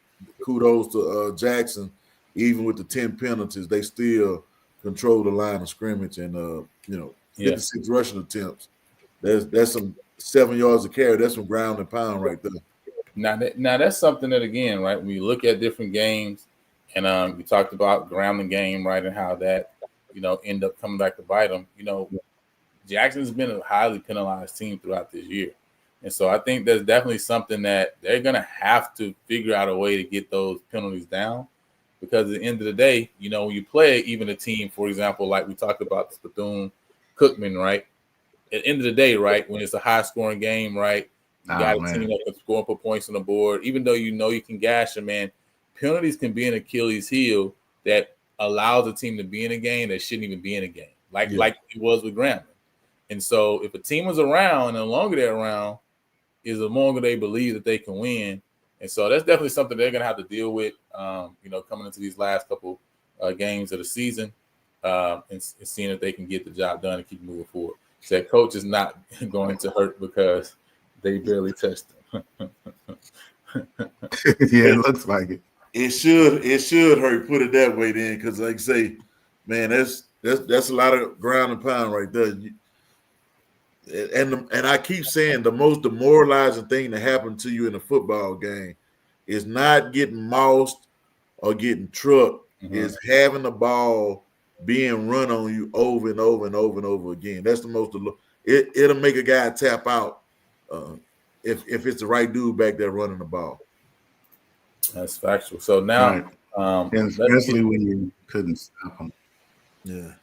kudos to Jackson. Even with the 10 penalties, they still control the line of scrimmage and 56 rushing attempts. That's some 7 yards of carry. That's some ground and pound right there. Now that's something that, again, right, when you look at different games, and we talked about Grambling game, right, and how that end up coming back to bite them. Jackson's been a highly penalized team throughout this year, and so I think there's definitely something that they're gonna have to figure out a way to get those penalties down, because at the end of the day, when you play even a team, for example, like we talked about Bethune-Cookman, right. At the end of the day, right, when it's a high-scoring game, right, you got a team that can score for points on the board. Even though you can gash them, man, penalties can be an Achilles heel that allows a team to be in a game that shouldn't even be in a game. like it was with Grambling. And so if a team is around, and the longer they're around, is the longer they believe that they can win. And so that's definitely something they're going to have to deal with, coming into these last couple games of the season, and seeing if they can get the job done and keep moving forward. So that coach is not going to hurt because they barely touched him. Yeah, it looks like it. It should hurt. Put it that way, then, because like I say, man, that's a lot of ground and pound right there. And I keep saying the most demoralizing thing that happened to you in a football game is not getting moused or getting trucked. Mm-hmm. Is having the ball being run on you over and over and over and over again. That's the most. It'll make a guy tap out if it's the right dude back there running the ball. That's factual. So now, and especially when you couldn't stop them.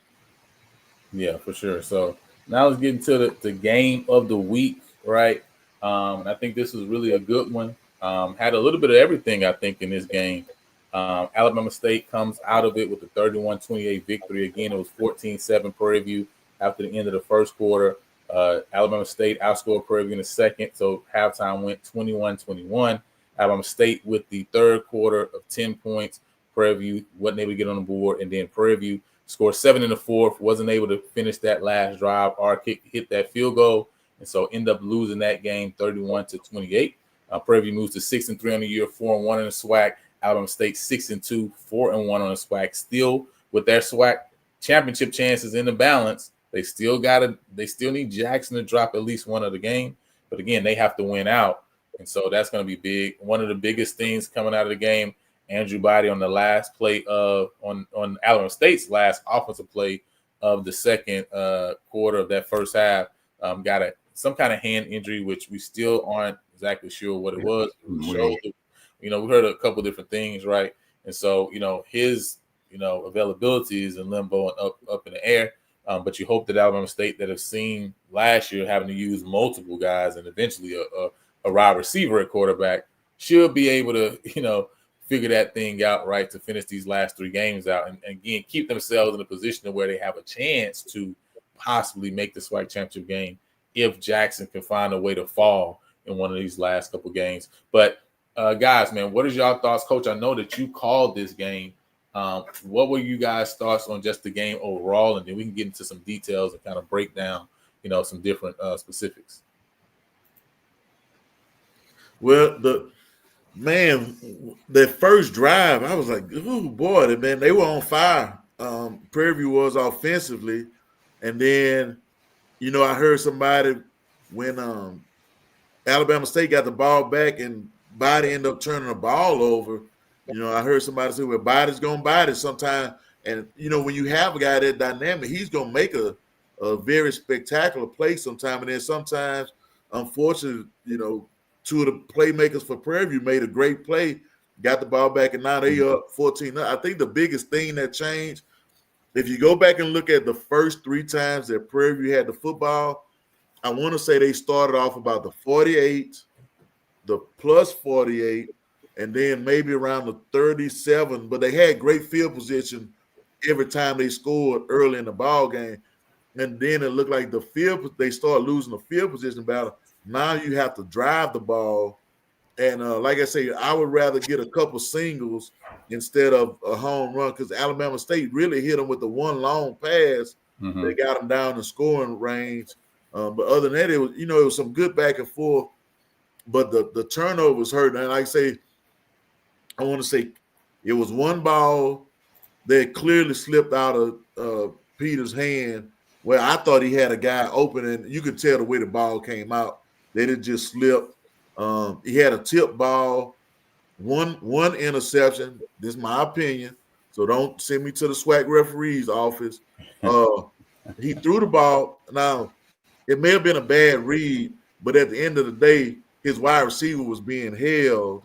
Yeah, for sure. So now let's get into the game of the week, right? I think this was really a good one. Had a little bit of everything, I think, in this game. Alabama State comes out of it with a 31-28 victory. Again, it was 14-7 Prairie View after the end of the first quarter. Alabama State outscored Prairie View in the second, so halftime went 21-21. Alabama State with the third quarter of 10 points. Prairie View wasn't able to get on the board, and then Prairie View scored 7 in the fourth, wasn't able to finish that last drive or hit that field goal, and so end up losing that game 31-28. Prairie View moves to 6-3 on the year, 4-1 in the SWAC. Alabama State 6-2, 4-1 on the SWAC. Still with their SWAC championship chances in the balance, they still need Jackson to drop at least one of the game. But again, they have to win out. And so that's going to be big. One of the biggest things coming out of the game, Andrew Body on the last play on Alabama State's last offensive play of the second quarter of that first half, got some kind of hand injury, which we still aren't exactly sure what it was. We heard a couple different things, right? And so, his, availability is in limbo and up in the air. But you hope that Alabama State, that have seen last year having to use multiple guys and eventually a wide receiver at quarterback, should be able to, figure that thing out, right, to finish these last 3 games out and again, keep themselves in a position where they have a chance to possibly make the SWAC championship game if Jackson can find a way to fall in one of these last couple games. But guys, man, what is y'all thoughts? Coach, I know that you called this game. What were you guys' thoughts on just the game overall? And then we can get into some details and kind of break down, some different specifics. Well, that first drive, I was like, oh, boy, man, they were on fire. Prairie View was offensively. And then, I heard somebody when Alabama State got the ball back and Body ended up turning the ball over. I heard somebody say, well, Body's going to body sometime. And, when you have a guy that dynamic, he's going to make a very spectacular play sometime. And then sometimes, unfortunately, 2 of the playmakers for Prairie View made a great play, got the ball back, and now they up 14. I think the biggest thing that changed, if you go back and look at the first 3 times that Prairie View had the football, I want to say they started off about the 48, the plus 48, and then maybe around the 37, but they had great field position every time they scored early in the ball game. And then it looked like they started losing the field position battle. Now you have to drive the ball. And like I say, I would rather get a couple singles instead of a home run, because Alabama State really hit them with the one long pass. Mm-hmm. They got them down in scoring range. But other than that, it was some good back and forth. But the turnovers hurt. And like I say, I want to say it was one ball that clearly slipped out of Peter's hand, where I thought he had a guy open, and you could tell the way the ball came out that it just slipped. He had a tip ball, one interception. This is my opinion, so don't send me to the SWAC referee's office. He threw the ball. Now, it may have been a bad read, but at the end of the day, his wide receiver was being held.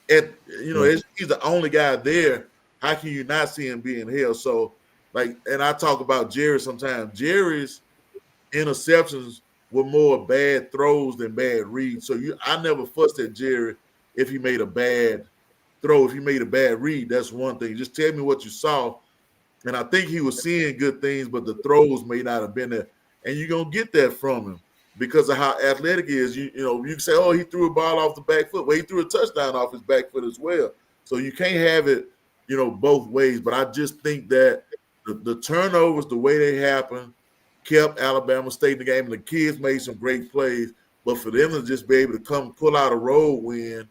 He's the only guy there. How can you not see him being held? So, and I talk about Jerry sometimes. Jerry's interceptions were more bad throws than bad reads. So I never fussed at Jerry if he made a bad throw. If he made a bad read, that's one thing. Just tell me what you saw. And I think he was seeing good things, but the throws may not have been there. And you're gonna get that from him because of how athletic he is. You know, you can say, oh, he threw a ball off the back foot. Well, he threw a touchdown off his back foot as well. So you can't have it, both ways. But I just think that the turnovers, the way they happened, kept Alabama State in the game. And the kids made some great plays. But for them to just be able to come pull out a road win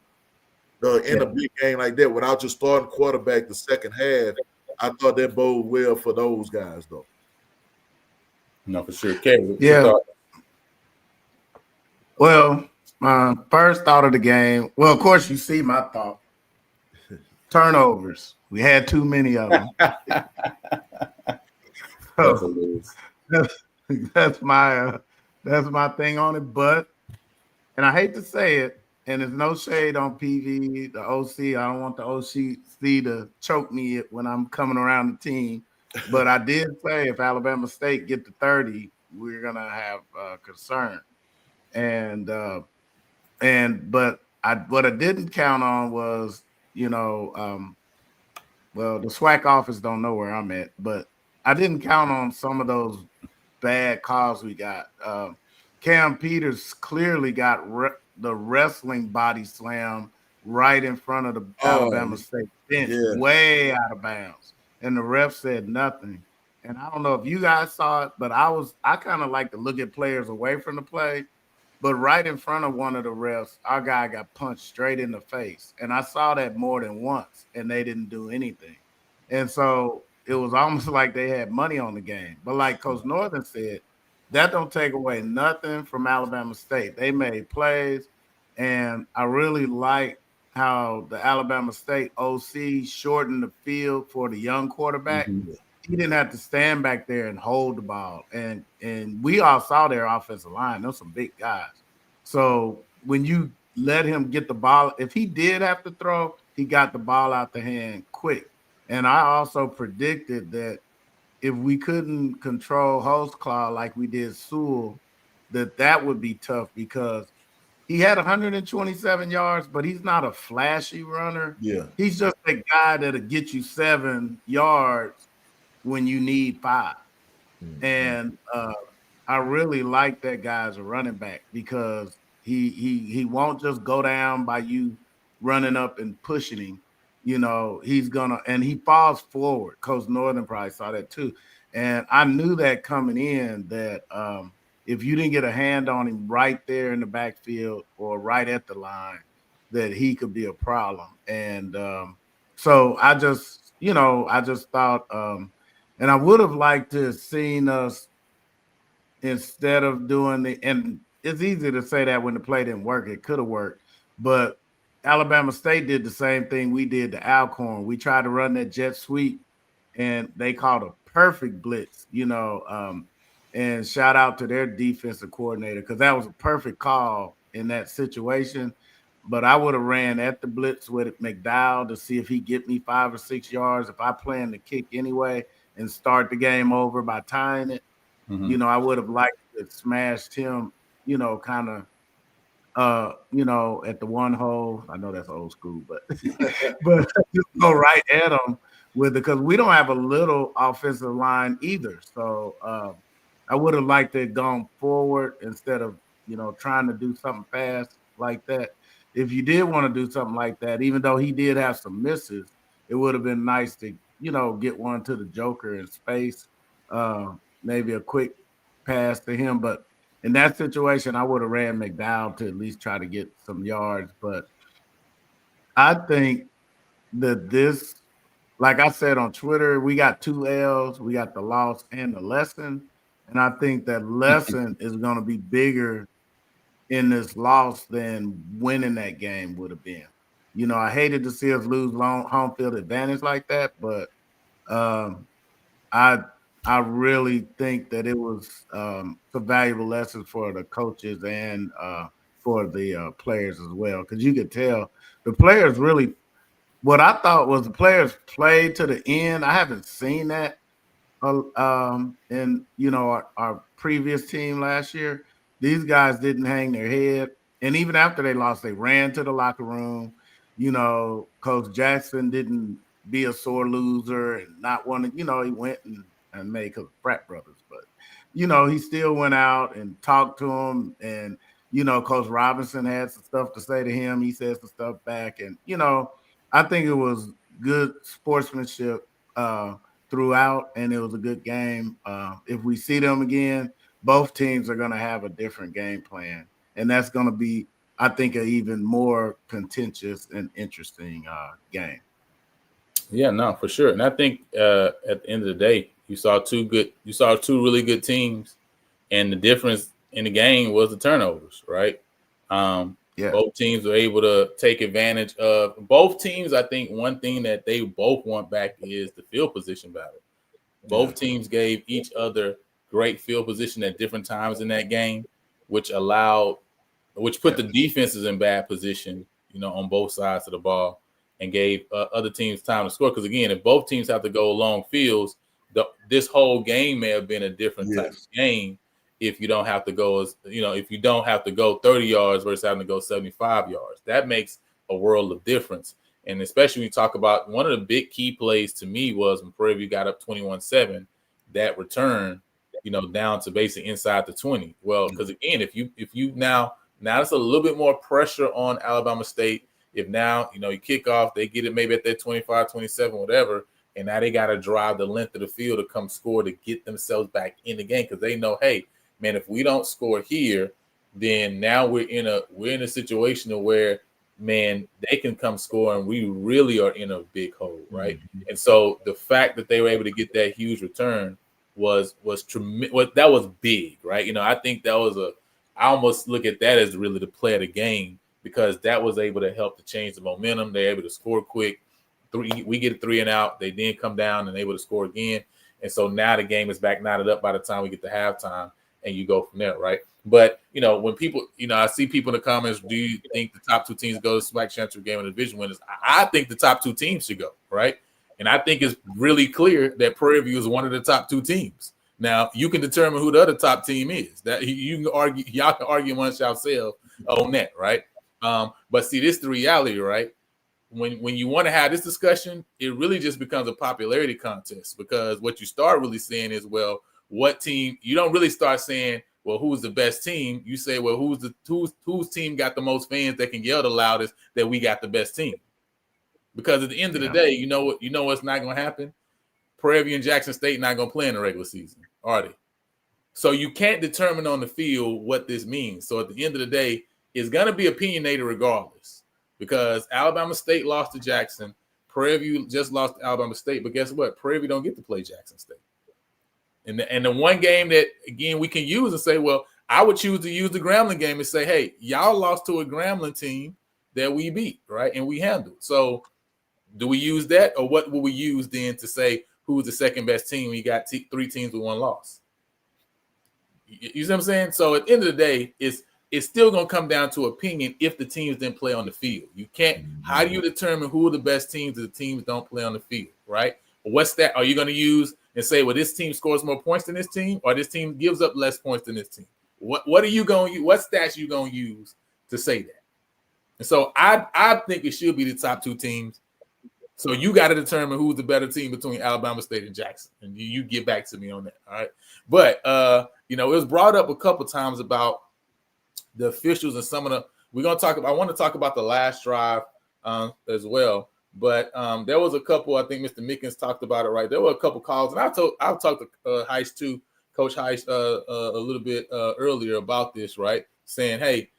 in a big game like that without just starting quarterback the second half, I thought that bode well for those guys, though. No, for sure. Okay. Yeah. Well, my first thought of the game. Well, of course, you see my thought. Turnovers. We had too many of them. That's my thing on it. But, and I hate to say it, and there's no shade on PV, the OC. I don't want the OC to choke me when I'm coming around the team. But I did say if Alabama State get to 30, we're gonna have concern. But what I didn't count on was, well, the SWAC office don't know where I'm at, but I didn't count on some of those bad calls we got. Cam Peters clearly got the wrestling body slam right in front of the Alabama State bench, way out of bounds. And the ref said nothing. And I don't know if you guys saw it, but I kind of like to look at players away from the play. But right in front of one of the refs, our guy got punched straight in the face. And I saw that more than once, and they didn't do anything. And so it was almost like they had money on the game. But like Coach Northern said, that don't take away nothing from Alabama State. They made plays, and I really like how the Alabama State OC shortened the field for the young quarterback. Mm-hmm. He didn't have to stand back there and hold the ball. And we all saw their offensive line. Those some big guys. So when you let him get the ball, if he did have to throw, he got the ball out the hand quick. And I also predicted that if we couldn't control Holtzclaw like we did Sewell, that would be tough because he had 127 yards, but he's not a flashy runner. Yeah. He's just a guy that'll get you 7 yards when you need 5. Mm-hmm. And I really like that guy as a running back because he won't just go down by you running up and pushing him. He's gonna, and he falls forward. Coach Northern probably saw that too. And I knew that coming in that if you didn't get a hand on him right there in the backfield or right at the line, that he could be a problem. And so I just thought, and I would have liked to have seen us instead of doing and it's easy to say that when the play didn't work, it could have worked, but Alabama State did the same thing we did to Alcorn. We tried to run that jet sweep, and they called a perfect blitz, and shout out to their defensive coordinator because that was a perfect call in that situation. But I would have ran at the blitz with McDowell to see if he get me 5 or 6 yards if I plan to kick anyway and start the game over by tying it. Mm-hmm. I would have liked to have smashed him, kind of. At the one hole, I know that's old school, but just go right at them because we don't have a little offensive line either. So I would have liked to have gone forward instead of trying to do something fast like that. If you did want to do something like that, even though he did have some misses, it would have been nice to get one to the Joker in space, maybe a quick pass to him, but. In that situation, I would have ran McDowell to at least try to get some yards. But I think that this, like I said on Twitter, we got 2 L's. We got the loss and the lesson. And I think that lesson is going to be bigger in this loss than winning that game would have been. I hated to see us lose home field advantage like that, but I really think that it was a valuable lesson for the coaches and for the players as well, because you could tell the players really – what I thought was the players played to the end. I haven't seen that in, our previous team last year. These guys didn't hang their head. And even after they lost, they ran to the locker room. Coach Jackson didn't be a sore loser and not want to, he went and made frat brothers, but he still went out and talked to him, and Coach Robinson had some stuff to say to him. He said some stuff back, and I think it was good sportsmanship throughout, and it was a good game. If we see them again, both teams are going to have a different game plan, and that's going to be, I think, an even more contentious and interesting game. Yeah, no, for sure. And I think at the end of the day, you saw two really good teams, and the difference in the game was the turnovers, right? Both teams were able to take advantage of both teams. I think one thing that they both want back is the field position battle. Both teams gave each other great field position at different times in that game, which put the defenses in bad position, on both sides of the ball, and gave other teams time to score. Because again, if both teams have to go long fields, this whole game may have been a different type of game if you don't have to go if you don't have to go 30 yards versus having to go 75 yards. That makes a world of difference. And especially when you talk about one of the big key plays to me was when Prairie View got up 21-7, that return, down to basically inside the 20. Well, because again, if you now it's a little bit more pressure on Alabama State. If now, you kick off, they get it maybe at their 25, 27, whatever, and now they got to drive the length of the field to come score to get themselves back in the game, because they know, hey, man, if we don't score here, then now we're in a situation where, man, they can come score and we really are in a big hole, right? Mm-hmm. And so the fact that they were able to get that huge return was tremendous. That was big, right? I think that was I almost look at that as really the play of the game, because that was able to help to change the momentum. They're able to score quick. We get a 3 and out. They then come down and able to score again. And so now the game is back knotted up by the time we get to halftime, and you go from there, right? But, when people, I see people in the comments, do you think the top two teams go to SWAC championship game and the division winners? I think the top two teams should go, right? And I think it's really clear that Prairie View is one of the top two teams. Now, you can determine who the other top team is. That you can argue, y'all can argue amongst yourselves on that, right? But see, this is the reality, right? When you want to have this discussion, it really just becomes a popularity contest, because what you start really saying is, well, what team? You don't really start saying, well, who's the best team? You say, well, whose team got the most fans that can yell the loudest that we got the best team? Because at the end of the day, you know what's not going to happen? Prairie View and Jackson State not going to play in the regular season, are they? So you can't determine on the field what this means. So at the end of the day, it's going to be opinionated regardless, because Alabama State lost to Jackson. Prairie View just lost to Alabama State. But guess what? Prairie View don't get to play Jackson State. And the one game that, again, we can use and say, well, I would choose to use the Grambling game and say, hey, y'all lost to a Grambling team that we beat, right? And we handled. So do we use that, or what will we use then to say who's the second best team when you got three teams with one loss? You see what I'm saying? So at the end of the day, it's still going to come down to opinion if the teams didn't play on the field. You can't. How do you determine who are the best teams if the teams don't play on the field, right? What's that? Are you going to use and say, well, this team scores more points than this team, or this team gives up less points than this team? What are you going to use? What stats you going to use to say that? And so I think it should be the top two teams. So you got to determine who's the better team between Alabama State and Jackson, and you get back to me on that. All right. But it was brought up a couple times about the officials and some of the. I want to talk about the last drive as well. But there was a couple. I think Mr. Mickens talked about it, right? There were a couple calls, and I've talked to Heist too, Coach Heist, a little bit earlier about this, right? Saying, hey,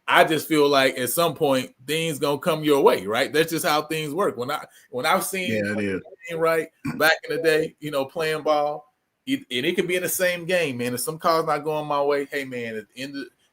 I just feel like at some point things gonna come your way, right? That's just how things work. When I've seen right back in the day, playing ball, it could be in the same game, man. If some call's not going my way, hey man,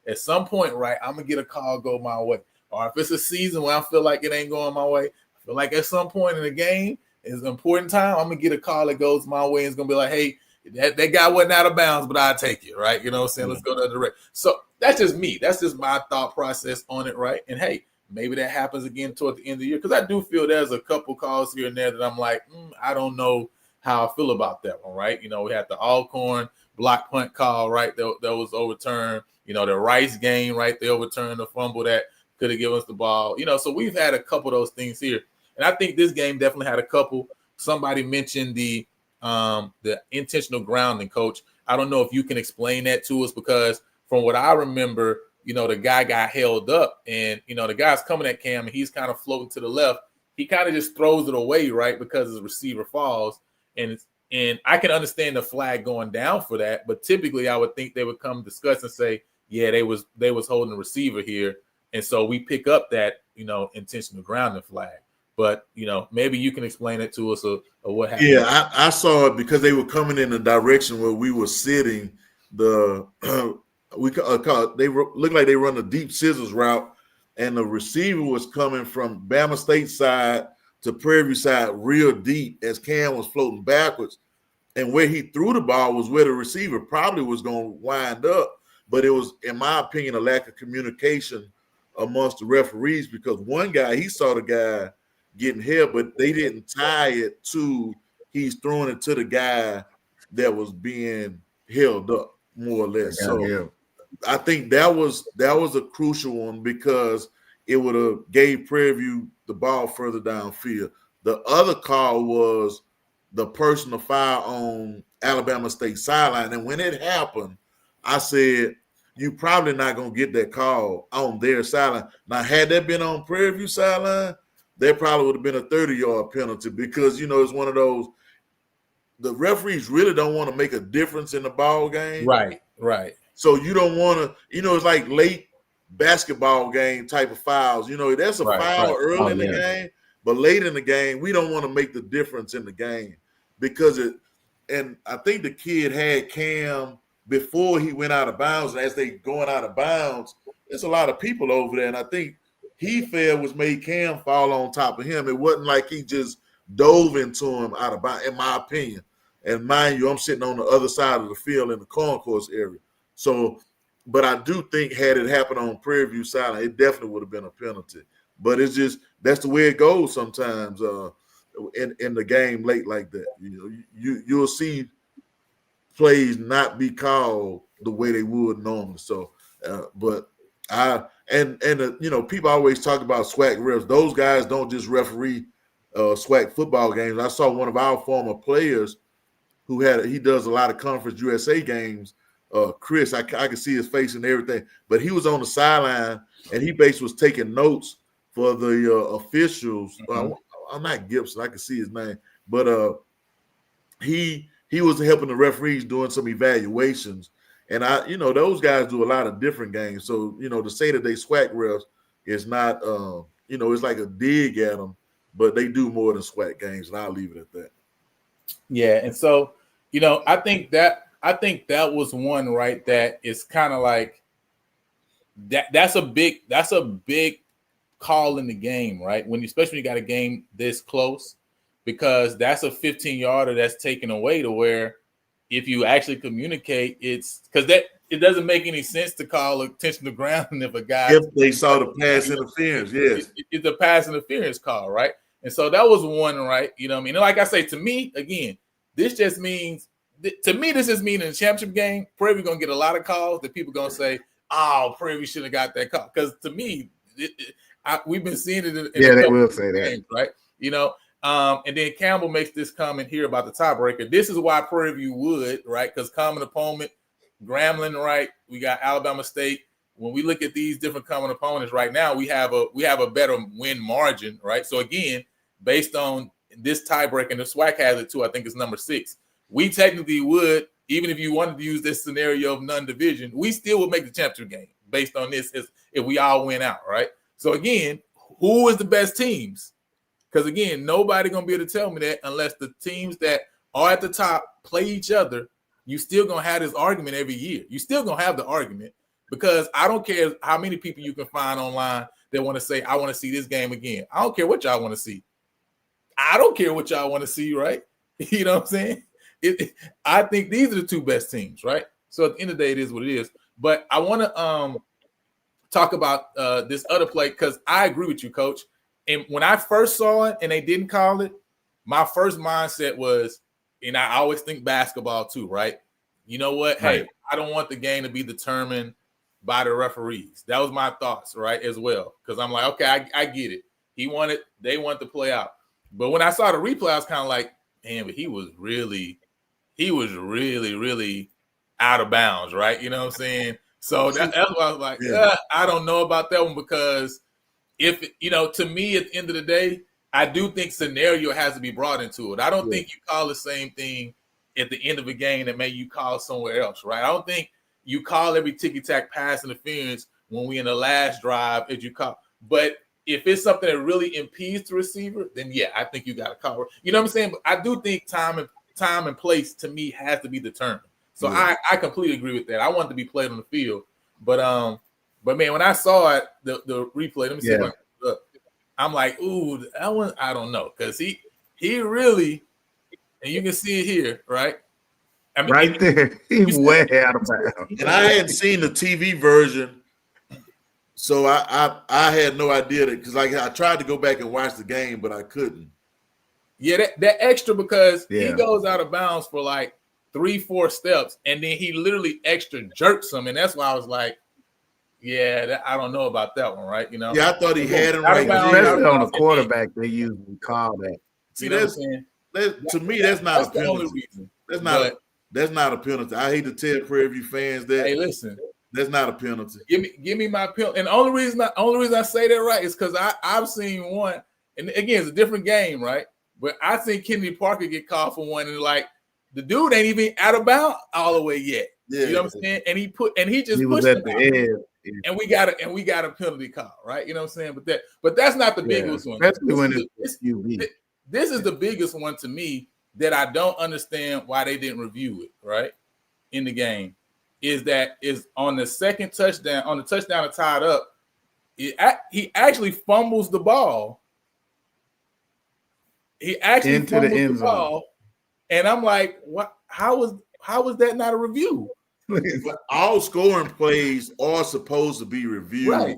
at some point, right, I'm gonna get a call go my way. Or if it's a season where I feel like it ain't going my way, I feel like at some point in the game, it's an important time, I'm gonna get a call that goes my way, and it's gonna be like, hey, that guy wasn't out of bounds, but I'll take it, right? You know what I'm saying? Let's go the other direction. So that's just me. That's just my thought process on it, right? And hey, maybe that happens again toward the end of the year, because I do feel there's a couple calls here and there that I'm like, I don't know how I feel about that one, right? We had the Alcorn block punt call, right? That was overturned. The Rice game, right? They overturned the fumble that could have given us the ball. So we've had a couple of those things here. And I think this game definitely had a couple. Somebody mentioned the intentional grounding, coach. I don't know if you can explain that to us, because from what I remember, the guy got held up, and the guy's coming at Cam and he's kind of floating to the left. He kind of just throws it away, right? Because his receiver falls. And I can understand the flag going down for that, but typically I would think they would come discuss and say, yeah, they was holding the receiver here. And so we pick up that, intentional grounding flag. But, maybe you can explain it to us or what happened. Yeah, I saw it because they were coming in the direction where we were sitting. They looked like they run a deep scissors route, and the receiver was coming from Bama State side to Prairie View side real deep as Cam was floating backwards. And where he threw the ball was where the receiver probably was going to wind up. But it was, in my opinion, a lack of communication amongst the referees, because one guy, he saw the guy getting held, but they didn't tie it to he's throwing it to the guy that was being held up, more or less. So I think that was a crucial one, because it would have gave Prairie View the ball further downfield. The other call was the personal foul on Alabama State sideline. And when it happened, I said, you probably not going to get that call on their sideline. Now, had that been on Prairie View sideline, there probably would have been a 30-yard penalty, because, it's one of those, the referees really don't want to make a difference in the ball game. Right. So you don't want to, it's like late basketball game type of fouls. That's a foul early in the game, but late in the game, we don't want to make the difference in the game, because and I think the kid had Cam before he went out of bounds, and as they going out of bounds, there's a lot of people over there, and I think he was made Cam fall on top of him. It wasn't like he just dove into him out of bounds, in my opinion. And mind you, I'm sitting on the other side of the field in the concourse area. So, but I do think had it happened on Prairie View side, it definitely would have been a penalty. But it's just, that's the way it goes sometimes in the game late like that. You'll see plays not be called the way they would normally. So, but people always talk about SWAC refs. Those guys don't just referee SWAC football games. I saw one of our former players he does a lot of Conference USA games. Chris, I can see his face and everything, but he was on the sideline and he basically was taking notes for the officials. Mm-hmm. I'm not Gibson, I can see his name, but he was helping the referees doing some evaluations. And those guys do a lot of different games. So, to say that they SWAC refs is not, it's like a dig at them, but they do more than SWAC games, and I'll leave it at that. Yeah, and so, I think that was one, right, that is kind of like that's a big call in the game, right? Especially when you got a game this close, because that's a 15-yarder that's taken away, to where if you actually communicate, it's because that it doesn't make any sense to call attention to grounding if a guy, if they saw the pass interference, yes, it's a pass interference call, right? And so that was one, right? You know what I mean? And like I say, to me, again, this just means in the championship game, Prairie View gonna get a lot of calls that people gonna say, "Oh, Prairie View should have got that call." Because to me, we've been seeing it. They will say that, games, right? And then Campbell makes this comment here about the tiebreaker. This is why Prairie View would, right? Because common opponent, Grambling, right? We got Alabama State. When we look at these different common opponents right now, we have a better win margin, right? So again, based on this tiebreaker, and the SWAC has it too, I think it's number 6. We technically would, even if you wanted to use this scenario of non-division, we still would make the championship game based on this if we all win out, right? So again, who is the best teams? Because again, nobody gonna be able to tell me that unless the teams that are at the top play each other. You still gonna have this argument every year. You still gonna have the argument, because I don't care how many people you can find online that want to say, I want to see this game again. I don't care what y'all want to see. I don't care what y'all want to see, right? You know what I'm saying? I think these are the two best teams, right? So at the end of the day, it is what it is. But I want to talk about this other play, because I agree with you, Coach. And when I first saw it and they didn't call it, my first mindset was, and I always think basketball too, right? You know what? Right. Hey, I don't want the game to be determined by the referees. That was my thoughts, right, as well. Because I'm like, okay, I get it. They wanted to play out. But when I saw the replay, I was kind of like, damn, but he was really, really out of bounds, right? You know what I'm saying? So that's why I was like, I don't know about that one, because if, to me, at the end of the day, I do think scenario has to be brought into it. I don't think you call the same thing at the end of a game that maybe you call somewhere else, right? I don't think you call every ticky-tack pass interference when we in the last drive as you call. But if it's something that really impedes the receiver, then I think you got to call it. You know what I'm saying? But I do think time and place, to me, has to be determined. So I completely agree with that. I want it to be played on the field. But man, when I saw it, the replay, let me see if I can look. I'm like, ooh, that one, I don't know. Because he really, and you can see it here, right? I mean, right there. He's way out of bounds. And I hadn't seen the TV version, so I had no idea that, because I tried to go back and watch the game, but I couldn't. Yeah, that extra, because he goes out of bounds for like 3-4 steps, and then he literally extra jerks him, and that's why I was like, I don't know about that one, right? I thought he had him right there. Especially on a quarterback, they usually call that. See, to me, that's not a penalty. That's not a penalty. I hate to tell Prairie View fans that. Hey, listen, that's not a penalty. Give me my penalty. And the only reason I say that, right, is because I've seen one, and again, it's a different game, right? But I seen Kennedy Parker get called for one, and like the dude ain't even out of bounds all the way yet. Yeah. You know what I'm saying? And he just pushed at the edge. And we got a penalty call, right? You know what I'm saying? But that's not the biggest one. Especially when it's QB. This is the biggest one to me that I don't understand why they didn't review it, right? In the game. Is on the second touchdown, on the touchdown to tie it up, he actually fumbles the ball. He actually into fumbles the end the ball. And I'm like, what? How was that not a review? All scoring plays are supposed to be reviewed. Right.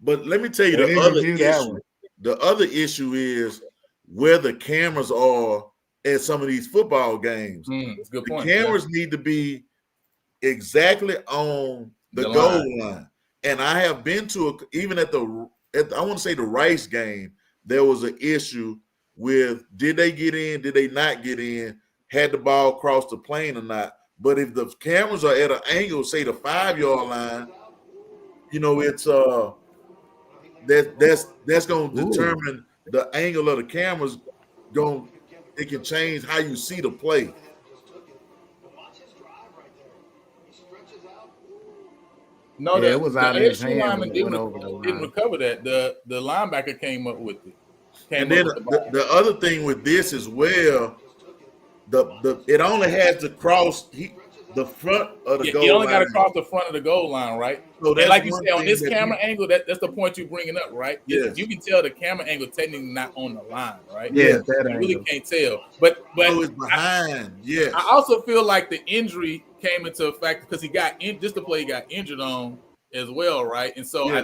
But let me tell you the other issue is where the cameras are at some of these football games. That's a good point. The cameras need to be exactly on the goal line. And I have been to even at I want to say the Rice game, there was an issue with did they get in, did they not get in, had the ball cross the plane or not. But if the cameras are at an angle, say the 5-yard line, it's that's going to determine the angle of the cameras. It can change how you see the play. No, it was out of his hand. Didn't recover that. The linebacker came up with it. And then the other thing with this as well, it only has to cross the front of the goal line. You only got to cross the front of the goal line, right? So and like you said, on this camera angle, that's the point you're bringing up, right? Yes. You can tell the camera angle technically not on the line, right? Yeah, you really can't tell. But it's behind. Yes. I also feel like the injury came into effect because he got just the play he got injured on as well, right? And so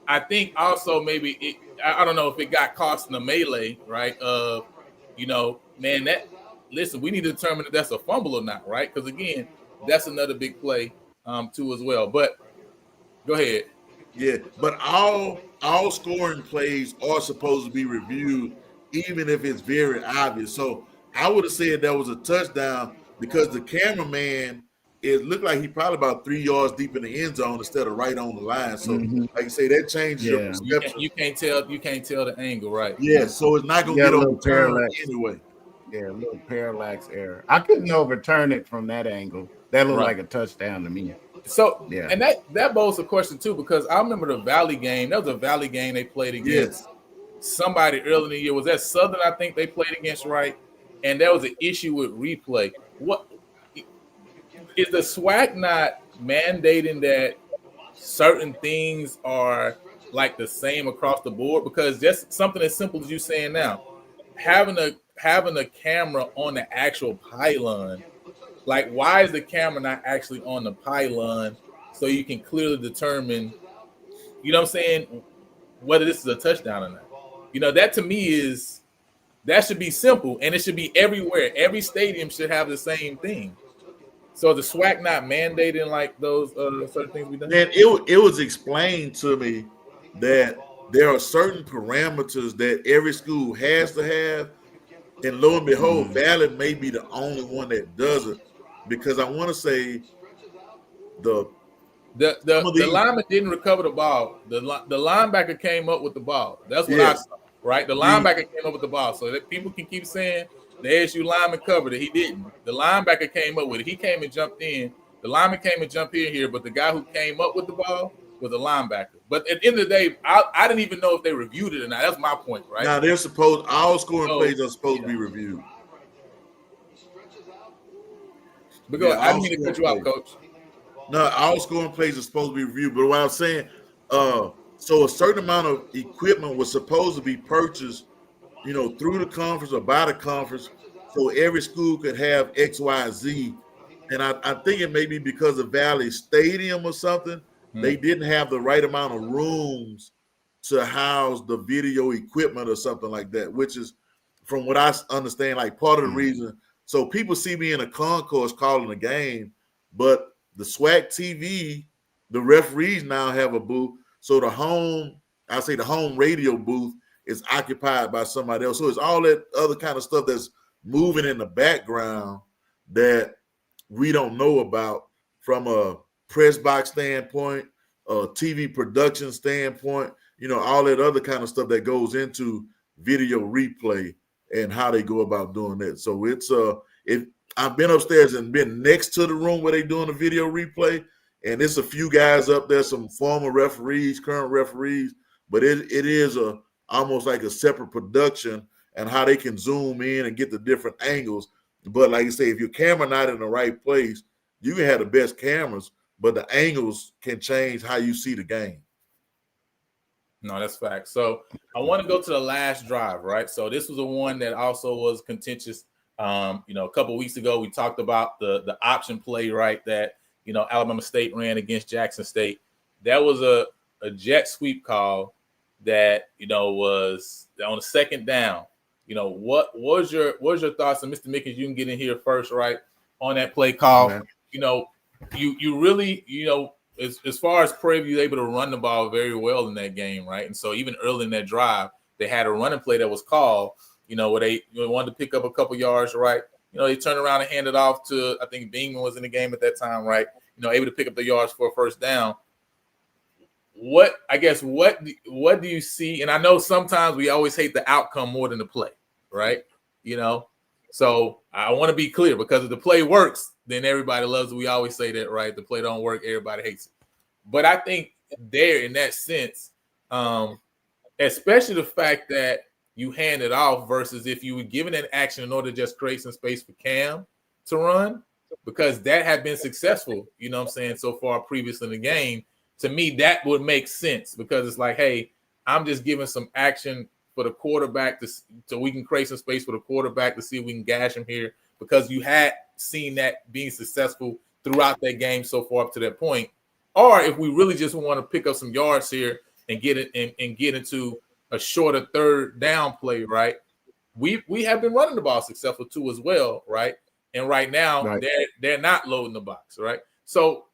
I think also maybe I don't know if it got cost in the melee, right? Listen, we need to determine if that's a fumble or not, right? Because again, that's another big play too as well. But go ahead. Yeah, but all scoring plays are supposed to be reviewed, even if it's very obvious. So I would have said that was a touchdown because the cameraman looked like he probably about 3 yards deep in the end zone instead of right on the line. So like you say, that changes your perception. You can't tell the angle, right? Yeah, so it's not gonna get overturned anyway. Yeah, a little parallax error. I couldn't overturn it from that angle. That looked like a touchdown to me. So, and that bodes a question too, because I remember the Valley game. That was a Valley game they played against somebody early in the year. Was that Southern? I think they played against, right? And there was an issue with replay. What is the SWAC not mandating that certain things are like the same across the board? Because just something as simple as you saying now, having a camera on the actual pylon, like why is the camera not actually on the pylon so you can clearly determine, you know what I'm saying, whether this is a touchdown or not? That to me that should be simple, and it should be everywhere. Every stadium should have the same thing. So the SWAC not mandating like those certain things we done? And it was explained to me that there are certain parameters that every school has to have, and lo and behold, Valley may be the only one that does it, because I want to say The some of these, lineman didn't recover the ball. The linebacker came up with the ball. That's what I yes, saw, right? The linebacker came up with the ball. So that people can keep saying the ASU lineman covered it. He didn't. The linebacker came up with it. He came and jumped in. The lineman came and jumped in here, but the guy who came up with the ball was a linebacker. But at the end of the day, I didn't even know if they reviewed it or not. That's my point, right? now they're supposed, all scoring plays are supposed to be reviewed. But go, I didn't mean to cut you off, Coach. No, all scoring plays are supposed to be reviewed. But what I'm saying, so a certain amount of equipment was supposed to be purchased, through the conference or by the conference, so every school could have X, Y, Z. And I think it may be because of Valley Stadium or something. They didn't have the right amount of rooms to house the video equipment or something like that, which is, from what I understand, like part of the reason. So people see me in a concourse calling a game, but the SWAC TV, the referees now have a booth. So the home radio booth is occupied by somebody else. So it's all that other kind of stuff that's moving in the background that we don't know about from a press box standpoint, a TV production standpoint, all that other kind of stuff that goes into video replay and how they go about doing that. So it's I've been upstairs and been next to the room where they're doing the video replay, and it's a few guys up there, some former referees, current referees, but it is almost like a separate production and how they can zoom in and get the different angles. But like you say, if your camera not in the right place, you can have the best cameras, but the angles can change how you see the game. No, that's fact. So I want to go to the last drive, right? So this was a one that also was contentious. A couple of weeks ago, we talked about the option play, right? That, Alabama State ran against Jackson State. That was a jet sweep call that, was on a second down. What was your thoughts? And Mr. Mickens, you can get in here first, right? On that play call. Man. You really, as far as Prairie View, able to run the ball very well in that game, right? And so even early in that drive, they had a running play that was called, where they wanted to pick up a couple yards, right? They turned around and handed off to, I think Bingman was in the game at that time, right? Able to pick up the yards for a first down. What do you see? And I know sometimes we always hate the outcome more than the play, right? So I want to be clear, because if the play works, then everybody loves it. We always say that, right? The play don't work, everybody hates it. But I think there, in that sense, especially the fact that you hand it off versus if you were given an action in order to just create some space for Cam to run, because that had been successful, so far previously in the game. To me, that would make sense, because it's like, hey, I'm just giving some action for the quarterback so we can create some space for the quarterback to see if we can gash him here, because you had seen that being successful throughout that game so far up to that point. Or if we really just want to pick up some yards here and get it and get into a shorter third down play, right? We have been running the ball successful too as well, right? And right now, right, they're not loading the box, right? So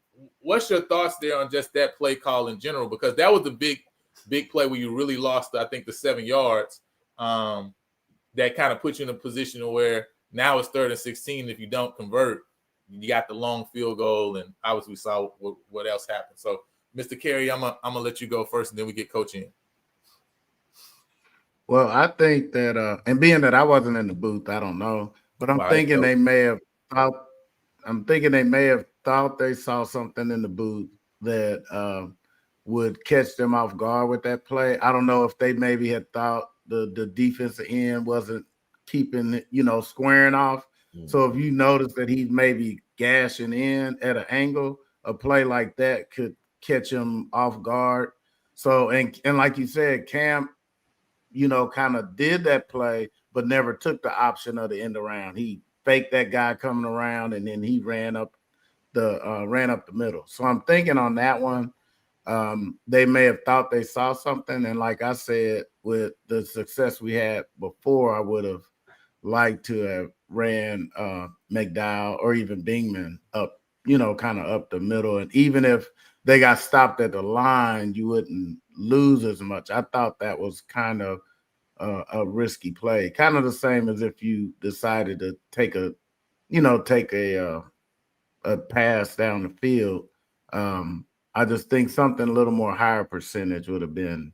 what's your thoughts there on just that play call in general? Because that was the big play where you really lost, I think, the 7 yards. That kind of puts you in a position where now it's 3rd and 16. If you don't convert, you got the long field goal, and obviously we saw what else happened. So, Mr. Carey, I'm gonna let you go first, and then we get Coach in. Well, I think that, and being that I wasn't in the booth, I don't know, but I'm thinking they may have thought. I'm thinking they may have thought they saw something in the booth that would catch them off guard with that play. I don't know if they maybe had thought the defensive end wasn't keeping, squaring off. Mm-hmm. So if you notice that he's maybe gashing in at an angle, a play like that could catch him off guard. So, and like you said, Cam, kind of did that play, but never took the option of the end around. He faked that guy coming around, and then he ran up the middle. So I'm thinking on that one, they may have thought they saw something. And like I said, with the success we had before, I would have liked to have ran McDowell or even Bingman up, kind of up the middle. And even if they got stopped at the line, you wouldn't lose as much. I thought that was kind of a risky play, kind of the same as if you decided to take a pass down the field. I just think something a little more higher percentage would have been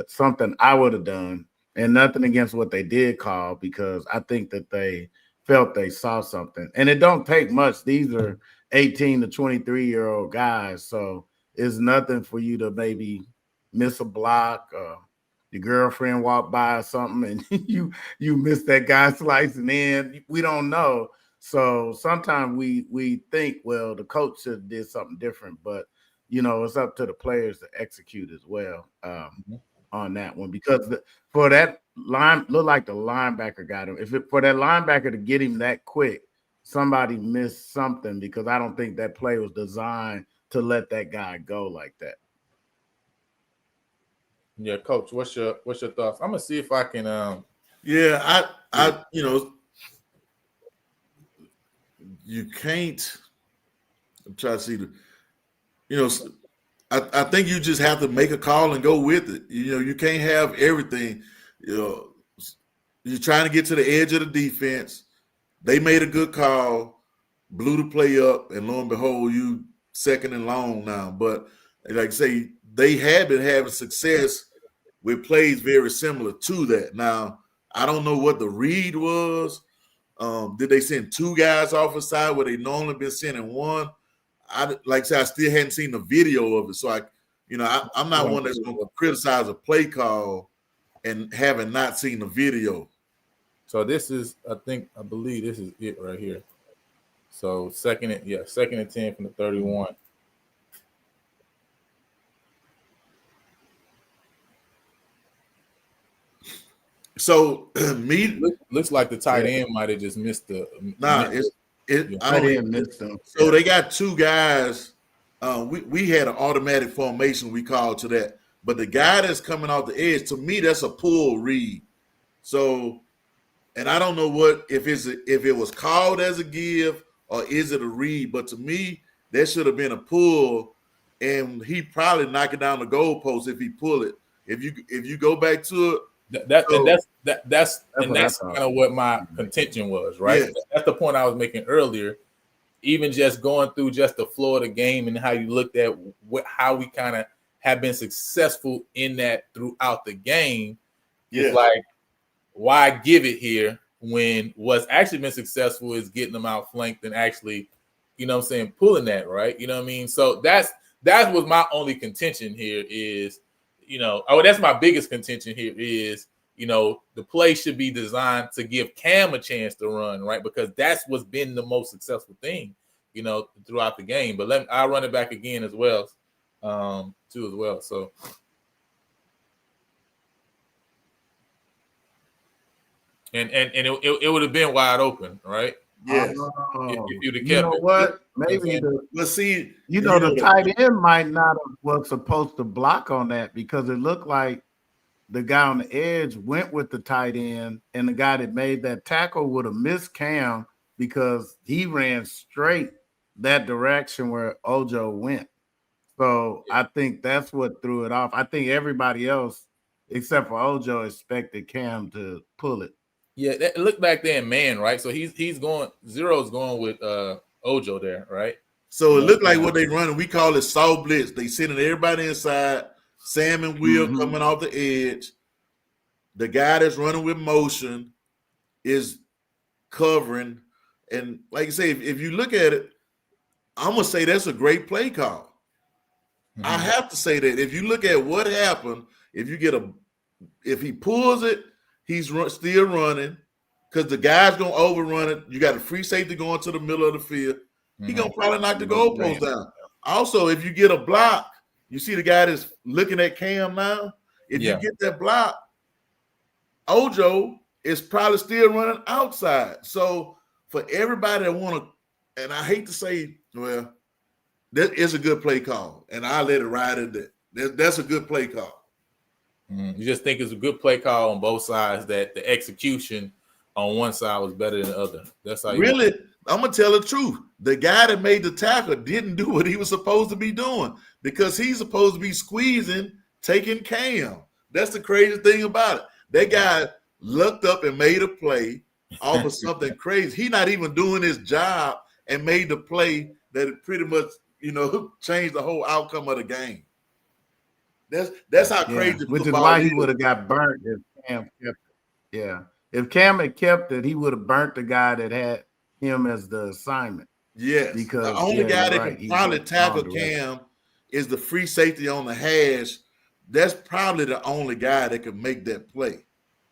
something I would have done, and nothing against what they did call, because I think that they felt they saw something. And it don't take much. These are 18 to 23-year-old guys, so it's nothing for you to maybe miss a block, your girlfriend walk by or something, and you miss that guy slicing in. We don't know. So sometimes we think, well, the coach should have did something different, but it's up to the players to execute as well on that one, because for that line, looked like the linebacker got him. For that linebacker to get him that quick, somebody missed something, because I don't think that play was designed to let that guy go like that. Yeah, Coach, what's your thoughts? I'm gonna see if I can. I you can't. I'm trying to see I think you just have to make a call and go with it. You can't have everything. You're trying to get to the edge of the defense. They made a good call, blew the play up, and lo and behold, you second and long now. But like I say, they have been having success with plays very similar to that. Now, I don't know what the read was. Did they send two guys off the side where they normally been sending one? I still hadn't seen the video of it, so I'm not one that's going to criticize a play call and having not seen the video. So this is, I believe this is it right here. So second and 10 from the 31. So looks like the tight end might have just missed the. I didn't miss them. So they got two guys. We had an automatic formation we called to that, but the guy that's coming off the edge, to me, that's a pull read. So, and I don't know if it was called as a give or is it a read, but to me, that should have been a pull, and he probably knock it down the goalpost if he pull it. If you go back to it. That's kind of what my contention was, right? Yeah. That's the point I was making earlier. Even just going through just the flow of the game and how you looked at how we kind of have been successful in that throughout the game. Yeah. It's like, why give it here when what's actually been successful is getting them outflanked and actually, pulling that, right? You know what I mean? So that was my only contention here is, that's my biggest contention here is, the play should be designed to give Cam a chance to run, right? Because that's what's been the most successful thing, throughout the game. But I'll run it back again as well, too, as well. So. And it would have been wide open, right? Yes. If you'd have kept it. What? Maybe the tight end might not have was supposed to block on that, because it looked like the guy on the edge went with the tight end, and the guy that made that tackle would have missed Cam because he ran straight that direction where Ojo went. So I think that's what threw it off. I think everybody else, except for Ojo, expected Cam to pull it. Yeah, look back there in man, right? So he's going, Zero's going with Ojo there, right? So it looked like what they running, we call it saw blitz. They sending everybody inside. Sam and Will coming off the edge. The guy that's running with motion is covering. And like I say, if you look at it, I'm going to say that's a great play call. I have to say that. If you look at what happened, if he pulls it, he's still running because the guy's going to overrun it. You got a free safety going to the middle of the field. He's going to probably knock the goalpost down. Also, if you get a block, you see the guy that's looking at Cam now. If you get that block, Ojo is probably still running outside. So for everybody that want to, and I hate to say, well, that is a good play call, and I let it ride in there. That's a good play call. You just think it's a good play call on both sides, that the execution on one side was better than the other. That's how you really. I'm gonna tell the truth. the guy that made the tackle didn't do what he was supposed to be doing because he's supposed to be squeezing, taking Cam. That's the crazy thing about it. That guy looked up and made a play off of something crazy. He's not even doing his job and made the play that it pretty much, changed the whole outcome of the game. That's how crazy. Which is why he would have got burnt if Cam kept it. Yeah. If Cam had kept it, he would have burnt the guy that had him as the assignment. Yes. Because the only guy that can probably tackle Cam is the free safety on the hash. That's probably the only guy that could make that play.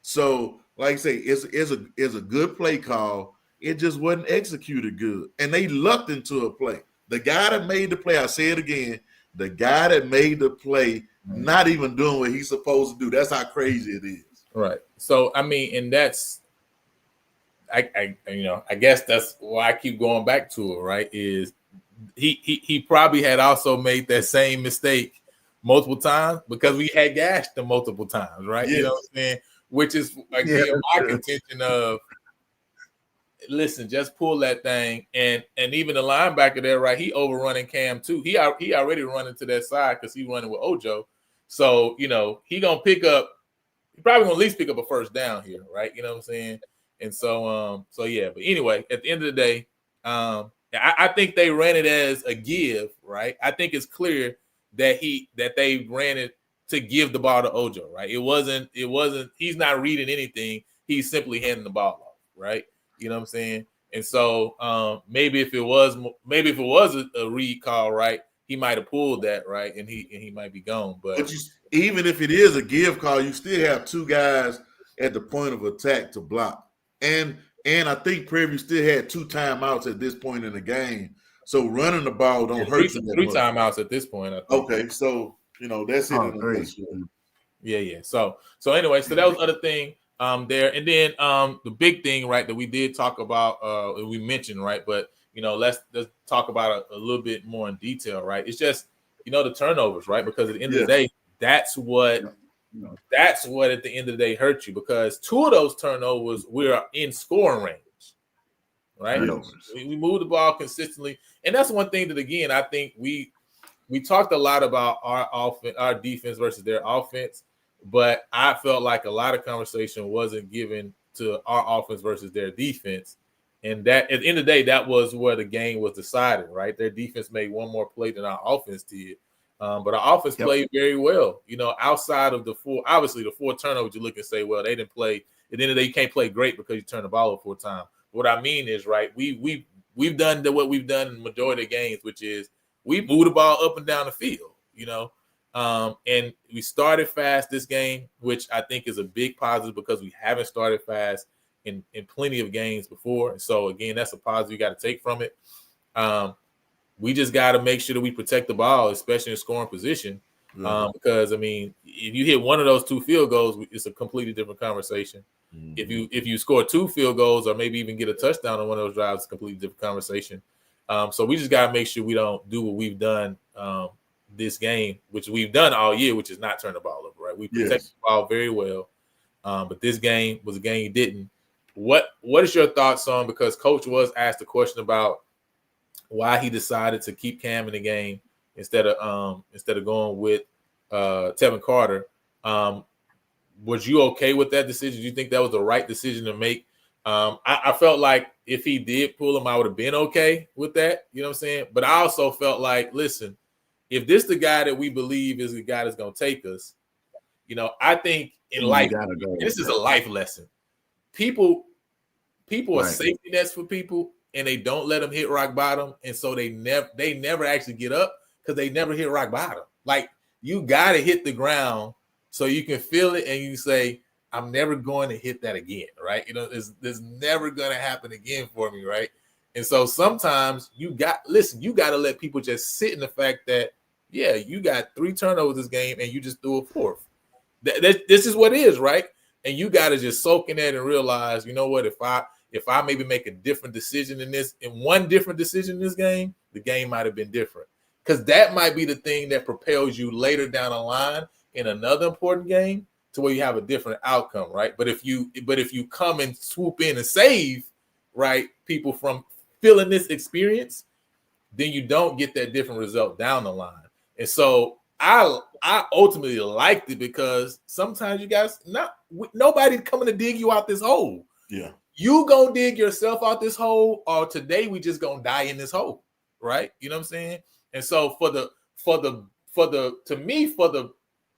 So, like I say, it's a good play call. It just wasn't executed good. And they lucked into a play. The guy that made the play, I say it again, the guy that made the play not even doing what he's supposed to do. That's how crazy it is. Right. So, I mean, and that's, I guess that's why I keep going back to it, right? Is he probably had also made that same mistake multiple times because we had gashed him multiple times, right? Yes. You know what I'm saying? Which is again my contention of, listen, just pull that thing, and even the linebacker there, right? He overrunning Cam too. He already running to that side because he running with Ojo, so he gonna pick up. He probably gonna at least pick up a first down here, right? You know what I'm saying? And so yeah. But anyway, at the end of the day, I think they ran it as a give, right? I think it's clear that they ran it to give the ball to Ojo, right? It wasn't. He's not reading anything. He's simply handing the ball off, right? You know what I'm saying? And so maybe if it was a read call, right, he might have pulled that, right, and he might be gone. But even if it is a give call, you still have two guys at the point of attack to block. And I think Prairie still had 2 timeouts at this point in the game. So running the ball don't hurt you. 3 timeouts at this point, I think. Okay, so that's it. Yeah. So anyway, so that was the other thing there. And then the big thing, right, that we did talk about, we mentioned, right, but let's talk about a little bit more in detail, right? It's just the turnovers, right? Because at the end of the day, that's what at the end of the day hurt you, because 2 of those turnovers we're in scoring range, right? We move the ball consistently, and that's one thing that, again, I think we talked a lot about our defense versus their offense, but I felt like a lot of conversation wasn't given to our offense versus their defense, and that at the end of the day, that was where the game was decided, right? Their defense made one more play than our offense did. But our offense played very well, outside of the 4 turnovers. You look and say, well, they didn't play. At the end of the day, you can't play great because you turn the ball over 4 times. What I mean is, right, we've done what we've done in the majority of games, which is we move the ball up and down the field, and we started fast this game, which I think is a big positive because we haven't started fast in plenty of games before. And so, again, that's a positive you got to take from it. We just got to make sure that we protect the ball, especially in scoring position, because, I mean, if you hit one of those 2 field goals, it's a completely different conversation. Mm-hmm. If you score 2 field goals or maybe even get a touchdown on one of those drives, it's a completely different conversation. So we just got to make sure we don't do what we've done this game, which we've done all year, which is not turn the ball over, right? We protect the ball very well, but this game was a game you didn't. What is your thoughts on, because Coach was asked a question about why he decided to keep Cam in the game instead of going with Tevin Carter. Was you okay with that decision? Do you think that was the right decision to make? I felt like if he did pull him, I would have been okay with that. You know what I'm saying? But I also felt like, listen, if this the guy that we believe is the guy that's going to take us, I think in life, this is a life lesson. People are safety nets for people, and they don't let them hit rock bottom, and so they never actually get up because they never hit rock bottom. Like, you got to hit the ground so you can feel it, and you say, I'm never going to hit that again, right? There's never going to happen again for me, right? And so sometimes you got to let people just sit in the fact that, yeah, you got 3 turnovers this game, and you just threw a 4th. This is what it is, right? And you got to just soak in that and realize, you know what, if I maybe make a different decision in one different decision in this game, the game might have been different. Because that might be the thing that propels you later down the line in another important game to where you have a different outcome, right? But if you come and swoop in and save, right, people from feeling this experience, then you don't get that different result down the line. And so I ultimately liked it because sometimes you guys nobody's coming to dig you out this hole. Yeah. You gonna dig yourself out this hole, or today we just gonna die in this hole, right? You know what I'm saying? And so for the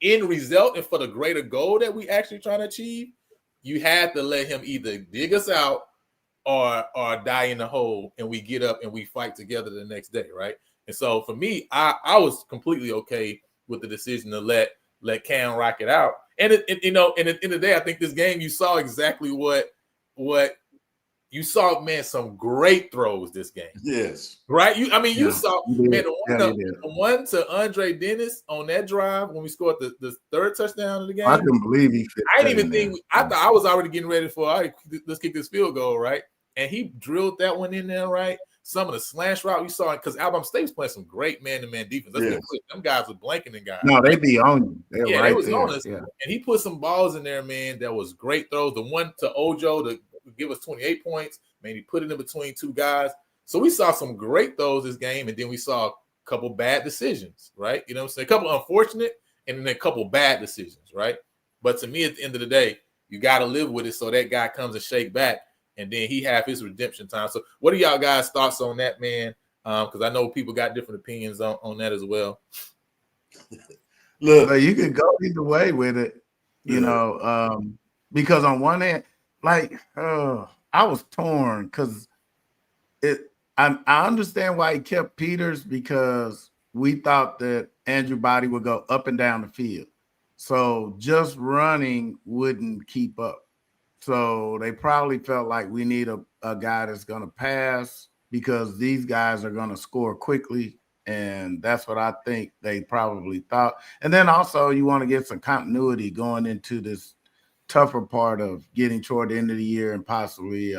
end result and for the greater goal that we actually trying to achieve, you had to let him either dig us out or die in the hole, and we get up and we fight together the next day, right? And so for me, I was completely okay with the decision to let Cam rock it out. And and at the end of the day, I think this game you saw exactly what you saw, man. Some great throws this game. Yes. Right? You saw, man, the one to Andre Dennis on that drive when we scored the third touchdown of the game. I couldn't believe he fit. I didn't even think I thought I was already getting ready for all right, let's kick this field goal, right? And he drilled that one in there, right? Some of the slash route we saw, because Alabama State was playing some great man-to-man defense. Them guys were blanking guys. No, they be on you. They was on us. Yeah. And he put some balls in there, man, that was great throws. The one to Ojo to give us 28 points, man, he put it in between two guys. So we saw some great throws this game, and then we saw a couple bad decisions, right? You know what I'm saying? A couple unfortunate and then a couple bad decisions, right? But to me, at the end of the day, you got to live with it so that guy comes and shake back, and then he have his redemption time. So what are y'all guys' thoughts on that, man? Because I know people got different opinions on that as well. Look, you could go either way with it, you know, because on one end, like, I was torn because I understand why he kept Peters, because we thought that Andrew Body would go up and down the field. So just running wouldn't keep up. So they probably felt like we need a guy that's going to pass because these guys are going to score quickly. And that's what I think they probably thought. And then also you want to get some continuity going into this tougher part of getting toward the end of the year and possibly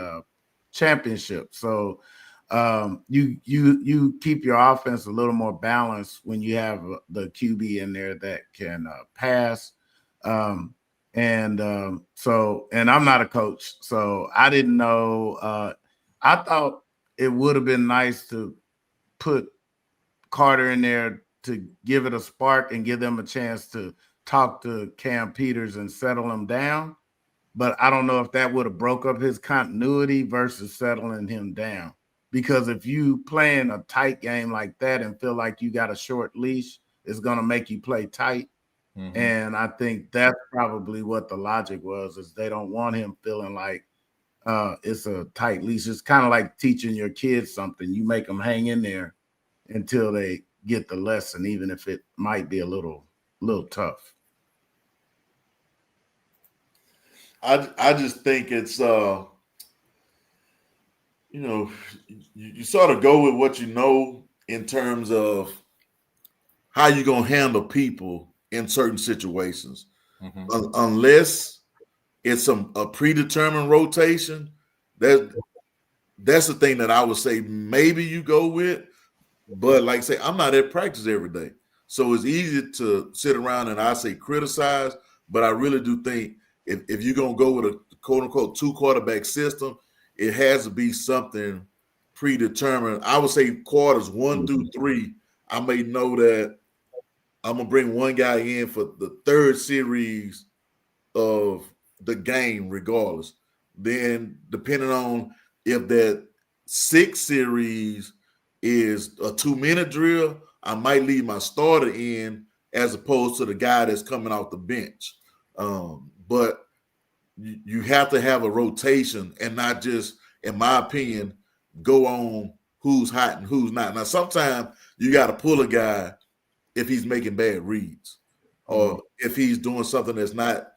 championship. So you keep your offense a little more balanced when you have the QB in there that can pass. And I'm not a coach, so I didn't know. I thought it would have been nice to put Carter in there to give it a spark and give them a chance to talk to Cam Peters and settle him down. But I don't know if that would have broke up his continuity versus settling him down. Because if you playing a tight game like that and feel like you got a short leash, it's going to make you play tight. Mm-hmm. And I think that's probably what the logic was, is they don't want him feeling like it's a tight leash. It's kind of like teaching your kids something. You make them hang in there until they get the lesson, even if it might be a little tough. I just think it's you sort of go with what you know in terms of how you're gonna handle people in certain situations. Mm-hmm. Unless it's a predetermined rotation, that's the thing that I would say maybe you go with. But like I say, I'm not at practice every day. So it's easy to sit around and I say criticize, but I really do think if you're going to go with a quote-unquote 2-quarterback system, it has to be something predetermined. I would say quarters 1 through 3, I may know that I'm going to bring one guy in for the third series of the game regardless. Then depending on if that 6th series is a 2-minute drill, I might leave my starter in as opposed to the guy that's coming off the bench. But you have to have a rotation and not just, in my opinion, go on who's hot and who's not. Now, sometimes you got to pull a guy if he's making bad reads or if he's doing something that's not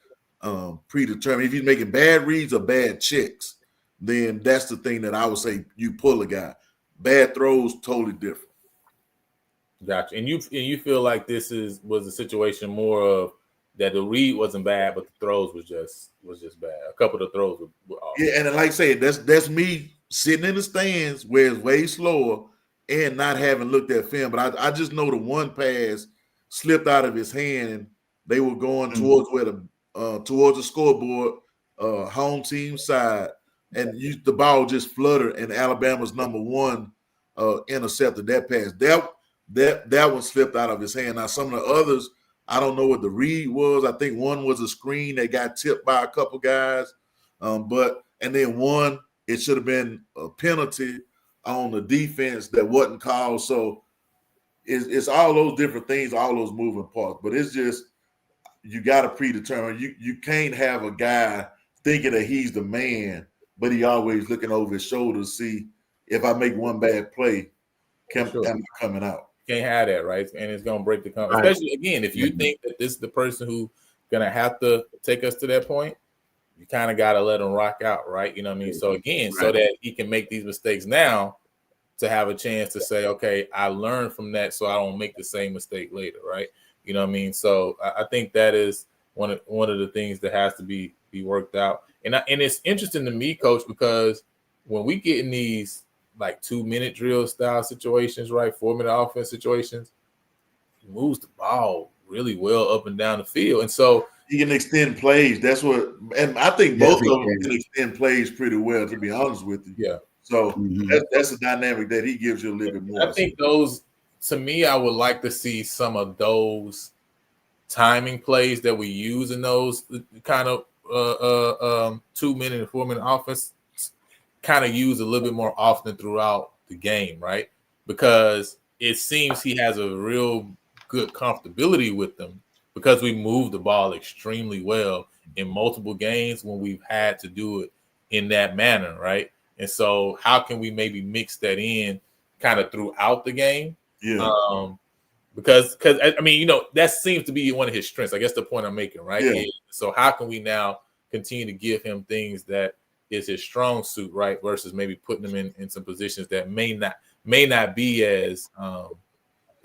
predetermined. If he's making bad reads or bad checks, then that's the thing that I would say you pull a guy. Bad throws, totally different. Gotcha. And you feel like this was a situation more of that the read wasn't bad, but the throws was just bad. A couple of the throws were off. Yeah, and like I said, that's me sitting in the stands where it's way slower and not having looked at film. But I just know the one pass slipped out of his hand and they were going towards where towards the scoreboard, home team side. and the ball just fluttered, and Alabama's number one intercepted that pass. That one slipped out of his hand. Now some of the others, I don't know what the read was. I think one was a screen that got tipped by a couple guys, and then one, it should have been a penalty on the defense that wasn't called. So it's all those different things, all those moving parts. But it's just, you got to predetermine. You can't have a guy thinking that he's the man, but he always looking over his shoulder to see if I make one bad play, am I coming out? Can't have that, right? And it's going to break the company. Right. Especially, again, if you think that this is the person who's going to have to take us to that point, you kind of got to let him rock out, right? You know what I mean? So, again, so that he can make these mistakes now to have a chance to say, okay, I learned from that so I don't make the same mistake later, right? You know what I mean? So I think that is one of the things that has to be worked out. And it's interesting to me, Coach, because when we get in these like 2-minute drill style situations, right, 4-minute offense situations, he moves the ball really well up and down the field. And so he can extend plays. That's what, and I think both of them can extend plays pretty well, to be honest with you. Yeah. So that's a dynamic that he gives you a little bit more. I think those, to me, I would like to see some of those timing plays that we use in those kind of 2-minute and 4-minute offense kind of use a little bit more often throughout the game, right? Because it seems he has a real good comfortability with them because we move the ball extremely well in multiple games when we've had to do it in that manner, right? And so how can we maybe mix that in kind of throughout the game? Yeah. Because I mean, you know, that seems to be one of his strengths. I guess the point I'm making, right? Yeah. So how can we now continue to give him things that is his strong suit, right? Versus maybe putting him in some positions that may not be as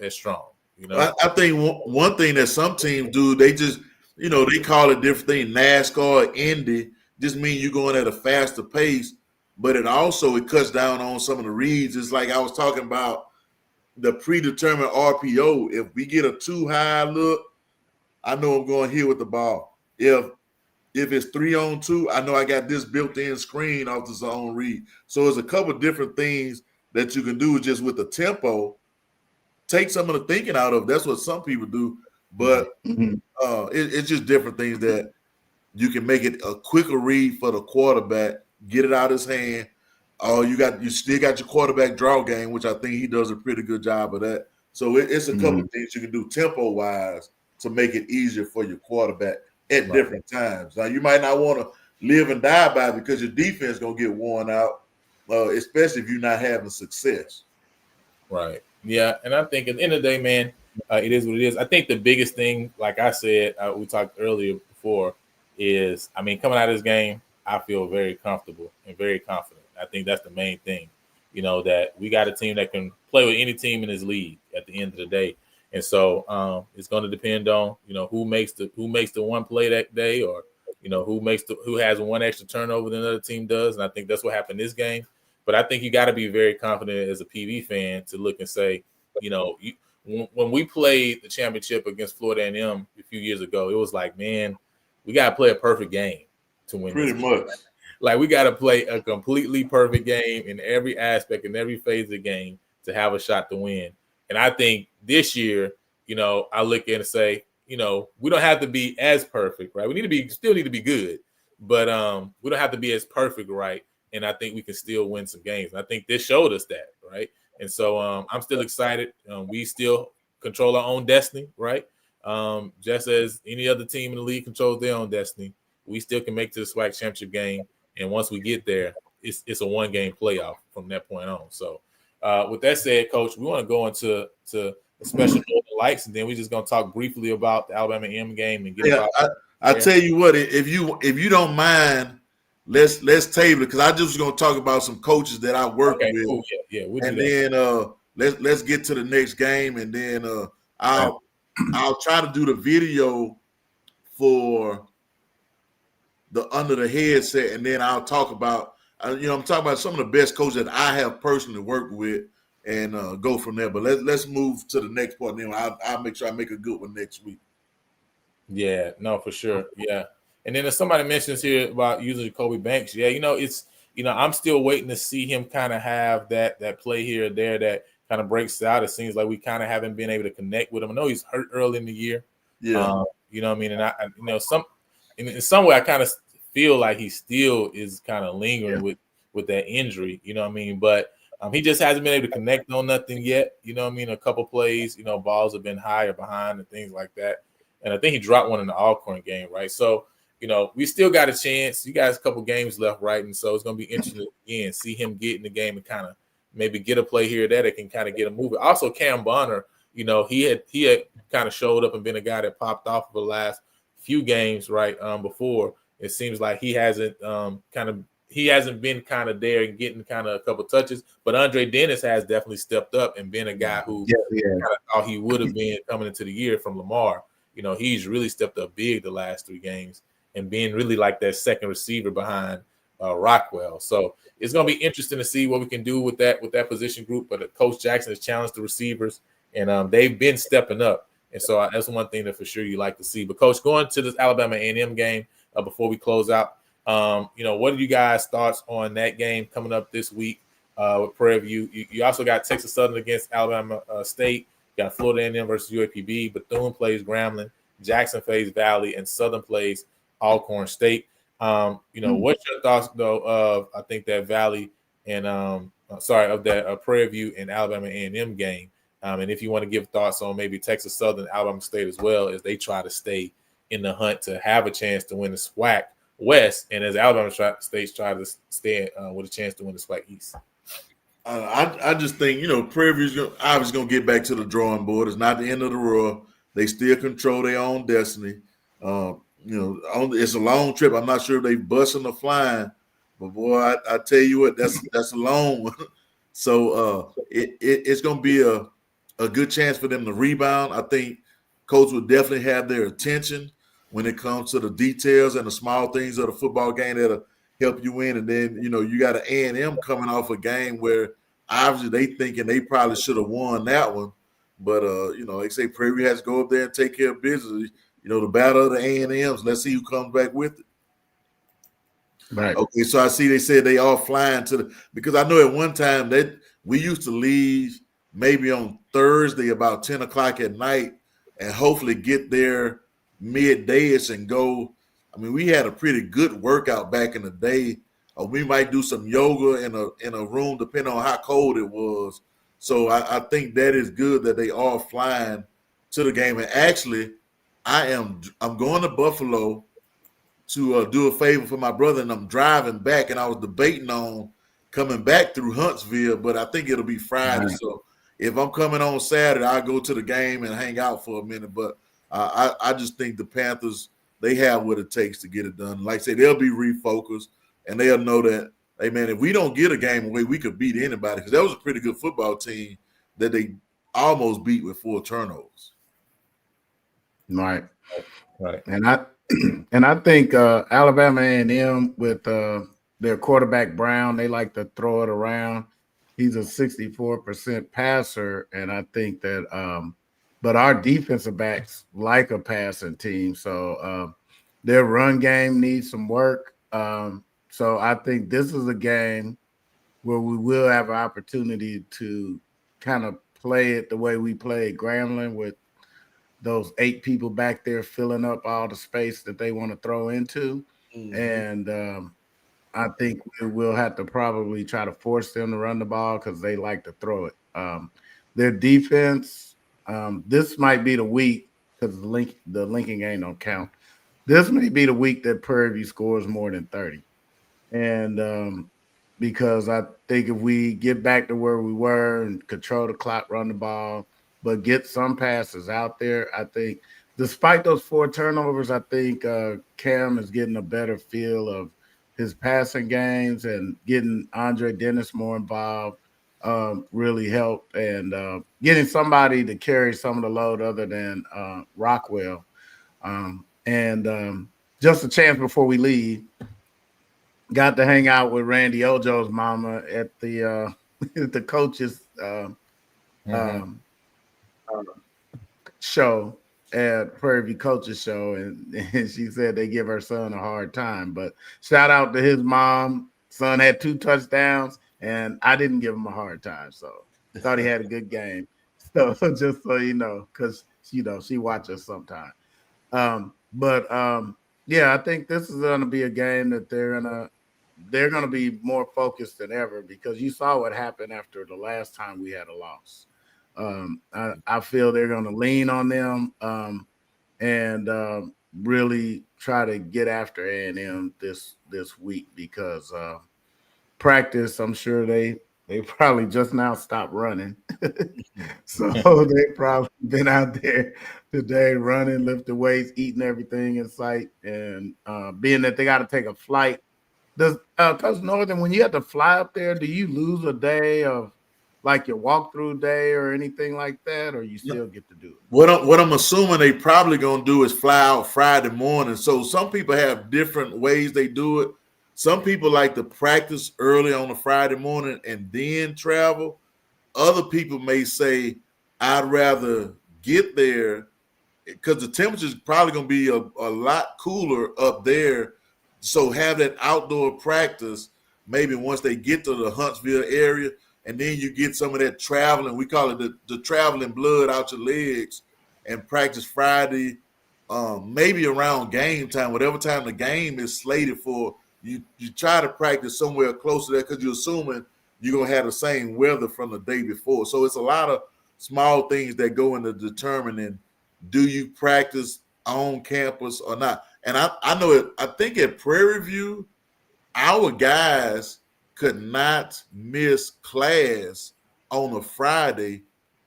strong. You know, I think one thing that some teams do, they just, you know, they call it different thing. NASCAR, Indy, just mean you're going at a faster pace, but it cuts down on some of the reads. It's like I was talking about the predetermined RPO. If we get a too high look, I know I'm going here with the ball. If it's 3-on-2, I know I got this built-in screen off the zone read. So there's a couple different things that you can do just with the tempo. Take some of the thinking out of. That's what some people do, but it's just different things that you can make it a quicker read for the quarterback, get it out of his hand. You still got your quarterback draw game, which I think he does a pretty good job of that. So it's a couple things you can do tempo-wise to make it easier for your quarterback at different times. Now, you might not want to live and die by it because your defense is going to get worn out, especially if you're not having success. Right. Yeah, and I think at the end of the day, man, it is what it is. I think the biggest thing, like I said, we talked earlier before, is, I mean, coming out of this game, I feel very comfortable and very confident. I think that's the main thing, you know, that we got a team that can play with any team in this league at the end of the day. And so it's going to depend on, you know, who makes the one play that day, or, you know, who has one extra turnover than another team does. And I think that's what happened this game. But I think you got to be very confident as a PV fan to look and say, you know, when we played the championship against Florida A&M a few years ago, it was like, man, we got to play a perfect game to win. Pretty much. Like, we got to play a completely perfect game in every aspect, in every phase of the game to have a shot to win. And I think this year, you know, I look in and say, you know, we don't have to be as perfect, right? We still need to be good, but we don't have to be as perfect, right? And I think we can still win some games. And I think this showed us that, right? And so I'm still excited. We still control our own destiny, right? Just as any other team in the league controls their own destiny, we still can make to the SWAC championship game. And once we get there, it's a one-game playoff from that point on. So with that said, Coach, we want to go into a special Northern Lights, and then we're just going to talk briefly about the Alabama M game and get about. I tell you what, if you don't mind, let's table it, because I just was going to talk about some coaches that I work with. Cool. Yeah, and then let's get to the next game, and then I'll try to do the video for the under the headset, and then I'll talk about I'm talking about some of the best coaches that I have personally worked with, and go from there. But let's move to the next part, and then I'll make sure I make a good one next week. Yeah, no, for sure. Yeah. And then if somebody mentions here about using Jacoby Banks, yeah, you know, it's I'm still waiting to see him kind of have that play here or there that kind of breaks out. It seems like we kind of haven't been able to connect with him. I know he's hurt early in the year. Yeah. You know what I mean? And in some way I kind of feel like he still is kind of lingering with that injury, you know what I mean? But he just hasn't been able to connect on nothing yet. You know what I mean? A couple plays, balls have been higher behind and things like that. And I think he dropped one in the Alcorn game, right? So, we still got a chance. You guys a couple games left, right? And so it's going to be interesting again, see him get in the game and kind of maybe get a play here or there that can kind of get him moving. Also, Cam Bonner, he had kind of showed up and been a guy that popped off for the last few games, right? Before it seems like he hasn't been kind of there and getting kind of a couple touches, but Andre Dennis has definitely stepped up and been a guy who kind of thought he would have been coming into the year from Lamar. He's really stepped up big the last 3 games and being really like that second receiver behind Rockwell. So it's going to be interesting to see what we can do with that position group. But Coach Jackson has challenged the receivers, and they've been stepping up. And so that's one thing that for sure you like to see. But Coach, going to this Alabama A&M game before we close out, what are you guys' thoughts on that game coming up this week with Prairie View? You also got Texas Southern against Alabama State. You got Florida A&M versus UAPB. Bethune plays Grambling. Jackson plays Valley, and Southern plays Alcorn State. What's your thoughts though of I think that Valley and of that Prairie View and Alabama A&M game? And if you want to give thoughts on maybe Texas Southern, Alabama State as well, as they try to stay in the hunt to have a chance to win the SWAC West, and as Alabama State try to stay with a chance to win the SWAC East. I just think Prairie View's obviously going to get back to the drawing board. It's not the end of the world. They still control their own destiny. It's a long trip. I'm not sure if they busting or flying, but boy, I tell you what, that's a long one. So it's going to be a good chance for them to rebound. I think Coach will definitely have their attention when it comes to the details and the small things of the football game that'll help you win. And then, you got an A&M coming off a game where obviously they thinking they probably should have won that one. But, they say Prairie has to go up there and take care of business. The battle of the A&Ms. Let's see who comes back with it. Right. Okay, so I see they said they all flying because I know at one time that we used to leave maybe on Thursday about 10 o'clock at night and hopefully get there midday-ish and go. I mean, we had a pretty good workout back in the day. We might do some yoga in a room depending on how cold it was. So I think that is good that they all flying to the game. And actually, I'm going to Buffalo to do a favor for my brother, and I'm driving back, and I was debating on coming back through Huntsville, but I think it'll be Friday. Right. So if I'm coming on Saturday, I'll go to the game and hang out for a minute. But I just think the Panthers, they have what it takes to get it done. Like I say, they'll be refocused, and they'll know that, hey, man, if we don't get a game away, we could beat anybody, because that was a pretty good football team that they almost beat with 4 turnovers. Right. And I think Alabama A&M with their quarterback Brown, they like to throw it around. He's a 64% passer, and I think that but our defensive backs like a passing team, so their run game needs some work. So I think this is a game where we will have an opportunity to kind of play it the way we played Grambling, with those 8 people back there filling up all the space that they want to throw into. Mm-hmm. And I think we will have to probably try to force them to run the ball because they like to throw it. Their defense, this might be the week, because the Lincoln game don't count. This may be the week that Prairie View scores more than 30. And because I think if we get back to where we were and control the clock, run the ball, but get some passes out there, I think despite those 4 turnovers, I think Cam is getting a better feel of his passing games, and getting Andre Dennis more involved really helped, and getting somebody to carry some of the load other than Rockwell. And just a chance before we leave, got to hang out with Randy Ojo's mama at the the coaches show at Prairie View Coaches Show, and she said they give her son a hard time. But shout out to his mom. son had 2 touchdowns, and I didn't give him a hard time. So thought he had a good game. So just so you know, because she watches sometime. Yeah, I think this is going to be a game that they're gonna be more focused than ever, because you saw what happened after the last time we had a loss. I feel they're going to lean on them and really try to get after A&M this week, because practice, I'm sure they probably just now stopped running. So they probably been out there today running, lifting weights, eating everything in sight, and being that they got to take a flight. Does Coach Northern, when you have to fly up there, do you lose a day of like your walkthrough day or anything like that, or you still get to do it? What I'm assuming they probably gonna do is fly out Friday morning. So some people have different ways they do it. Some people like to practice early on a Friday morning and then travel. Other people may say, I'd rather get there because the temperature is probably going to be a lot cooler up there. So have that outdoor practice maybe once they get to the Huntsville area, and then you get some of that traveling. We call it the traveling blood out your legs, and practice Friday, maybe around game time, whatever time the game is slated for. You try to practice somewhere close to that because you're assuming you're going to have the same weather from the day before. So it's a lot of small things that go into determining, do you practice on campus or not? And I know it. I think at Prairie View, our guys could not miss class on a Friday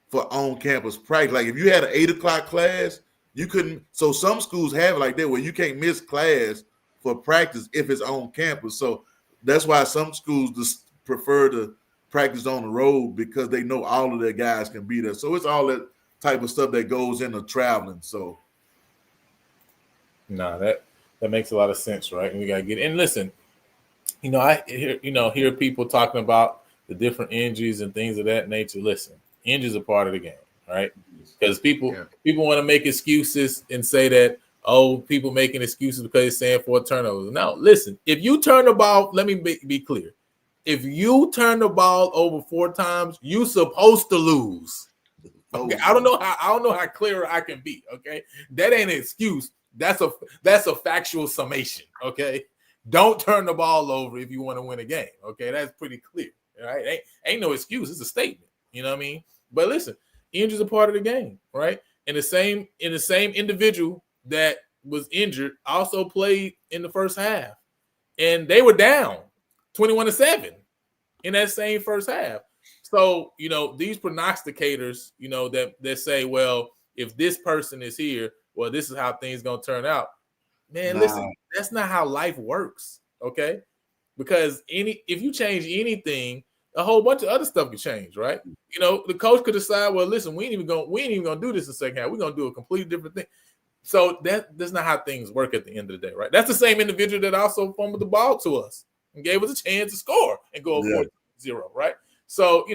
for on-campus practice. Like if you had an 8 o'clock class, you couldn't. So some schools have it like that where you can't miss class for practice if it's on campus. So that's why some schools just prefer to practice on the road, because they know all of their guys can be there. So it's all that type of stuff that goes into traveling. So that makes a lot of sense, right? And we gotta get in. Listen, I hear people talking about the different injuries and things of that nature. Listen, injuries are part of the game, right? Because people want to make excuses and say that, people making excuses because they're saying 4 turnovers. No, listen, if you turn the ball, let me be clear. If you turn the ball over 4 times, you're supposed to lose. Okay, I don't know how clearer I can be. Okay, that ain't an excuse. That's a factual summation. Okay, don't turn the ball over if you want to win a game. Okay, that's pretty clear. All right, ain't no excuse. It's a statement. You know what I mean? But listen, injuries are part of the game, right? And the same individual that was injured also played in the first half, and they were down 21-7 in that same first half. So, these prognosticators, that say, well, if this person is here, well, this is how things going to turn out. Man, listen, that's not how life works, okay? Because if you change anything, a whole bunch of other stuff can change, right? The coach could decide, well, listen, we ain't even gonna do this in the second half. We're gonna do a completely different thing. So that's not how things work at the end of the day, right? That's the same individual that also fumbled the ball to us and gave us a chance to score and go 4-0, right? So,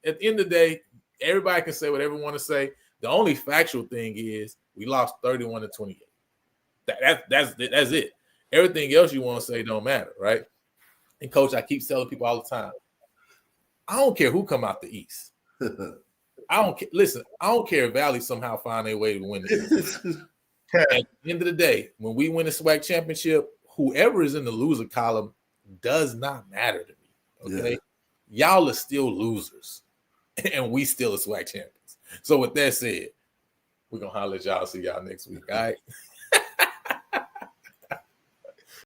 at the end of the day, everybody can say whatever they want to say. The only factual thing is we lost 31-28. That's it. Everything else you want to say don't matter, right? And Coach, I keep telling people all the time, I don't care who come out the East. I don't care. Listen, I don't care if Valley somehow find their way to win the At the end of the day, when we win a SWAC championship, whoever is in the loser column does not matter to me. Okay, y'all are still losers, and we still are SWAC champions. So with that said, we're gonna holler at y'all. See y'all next week. All right.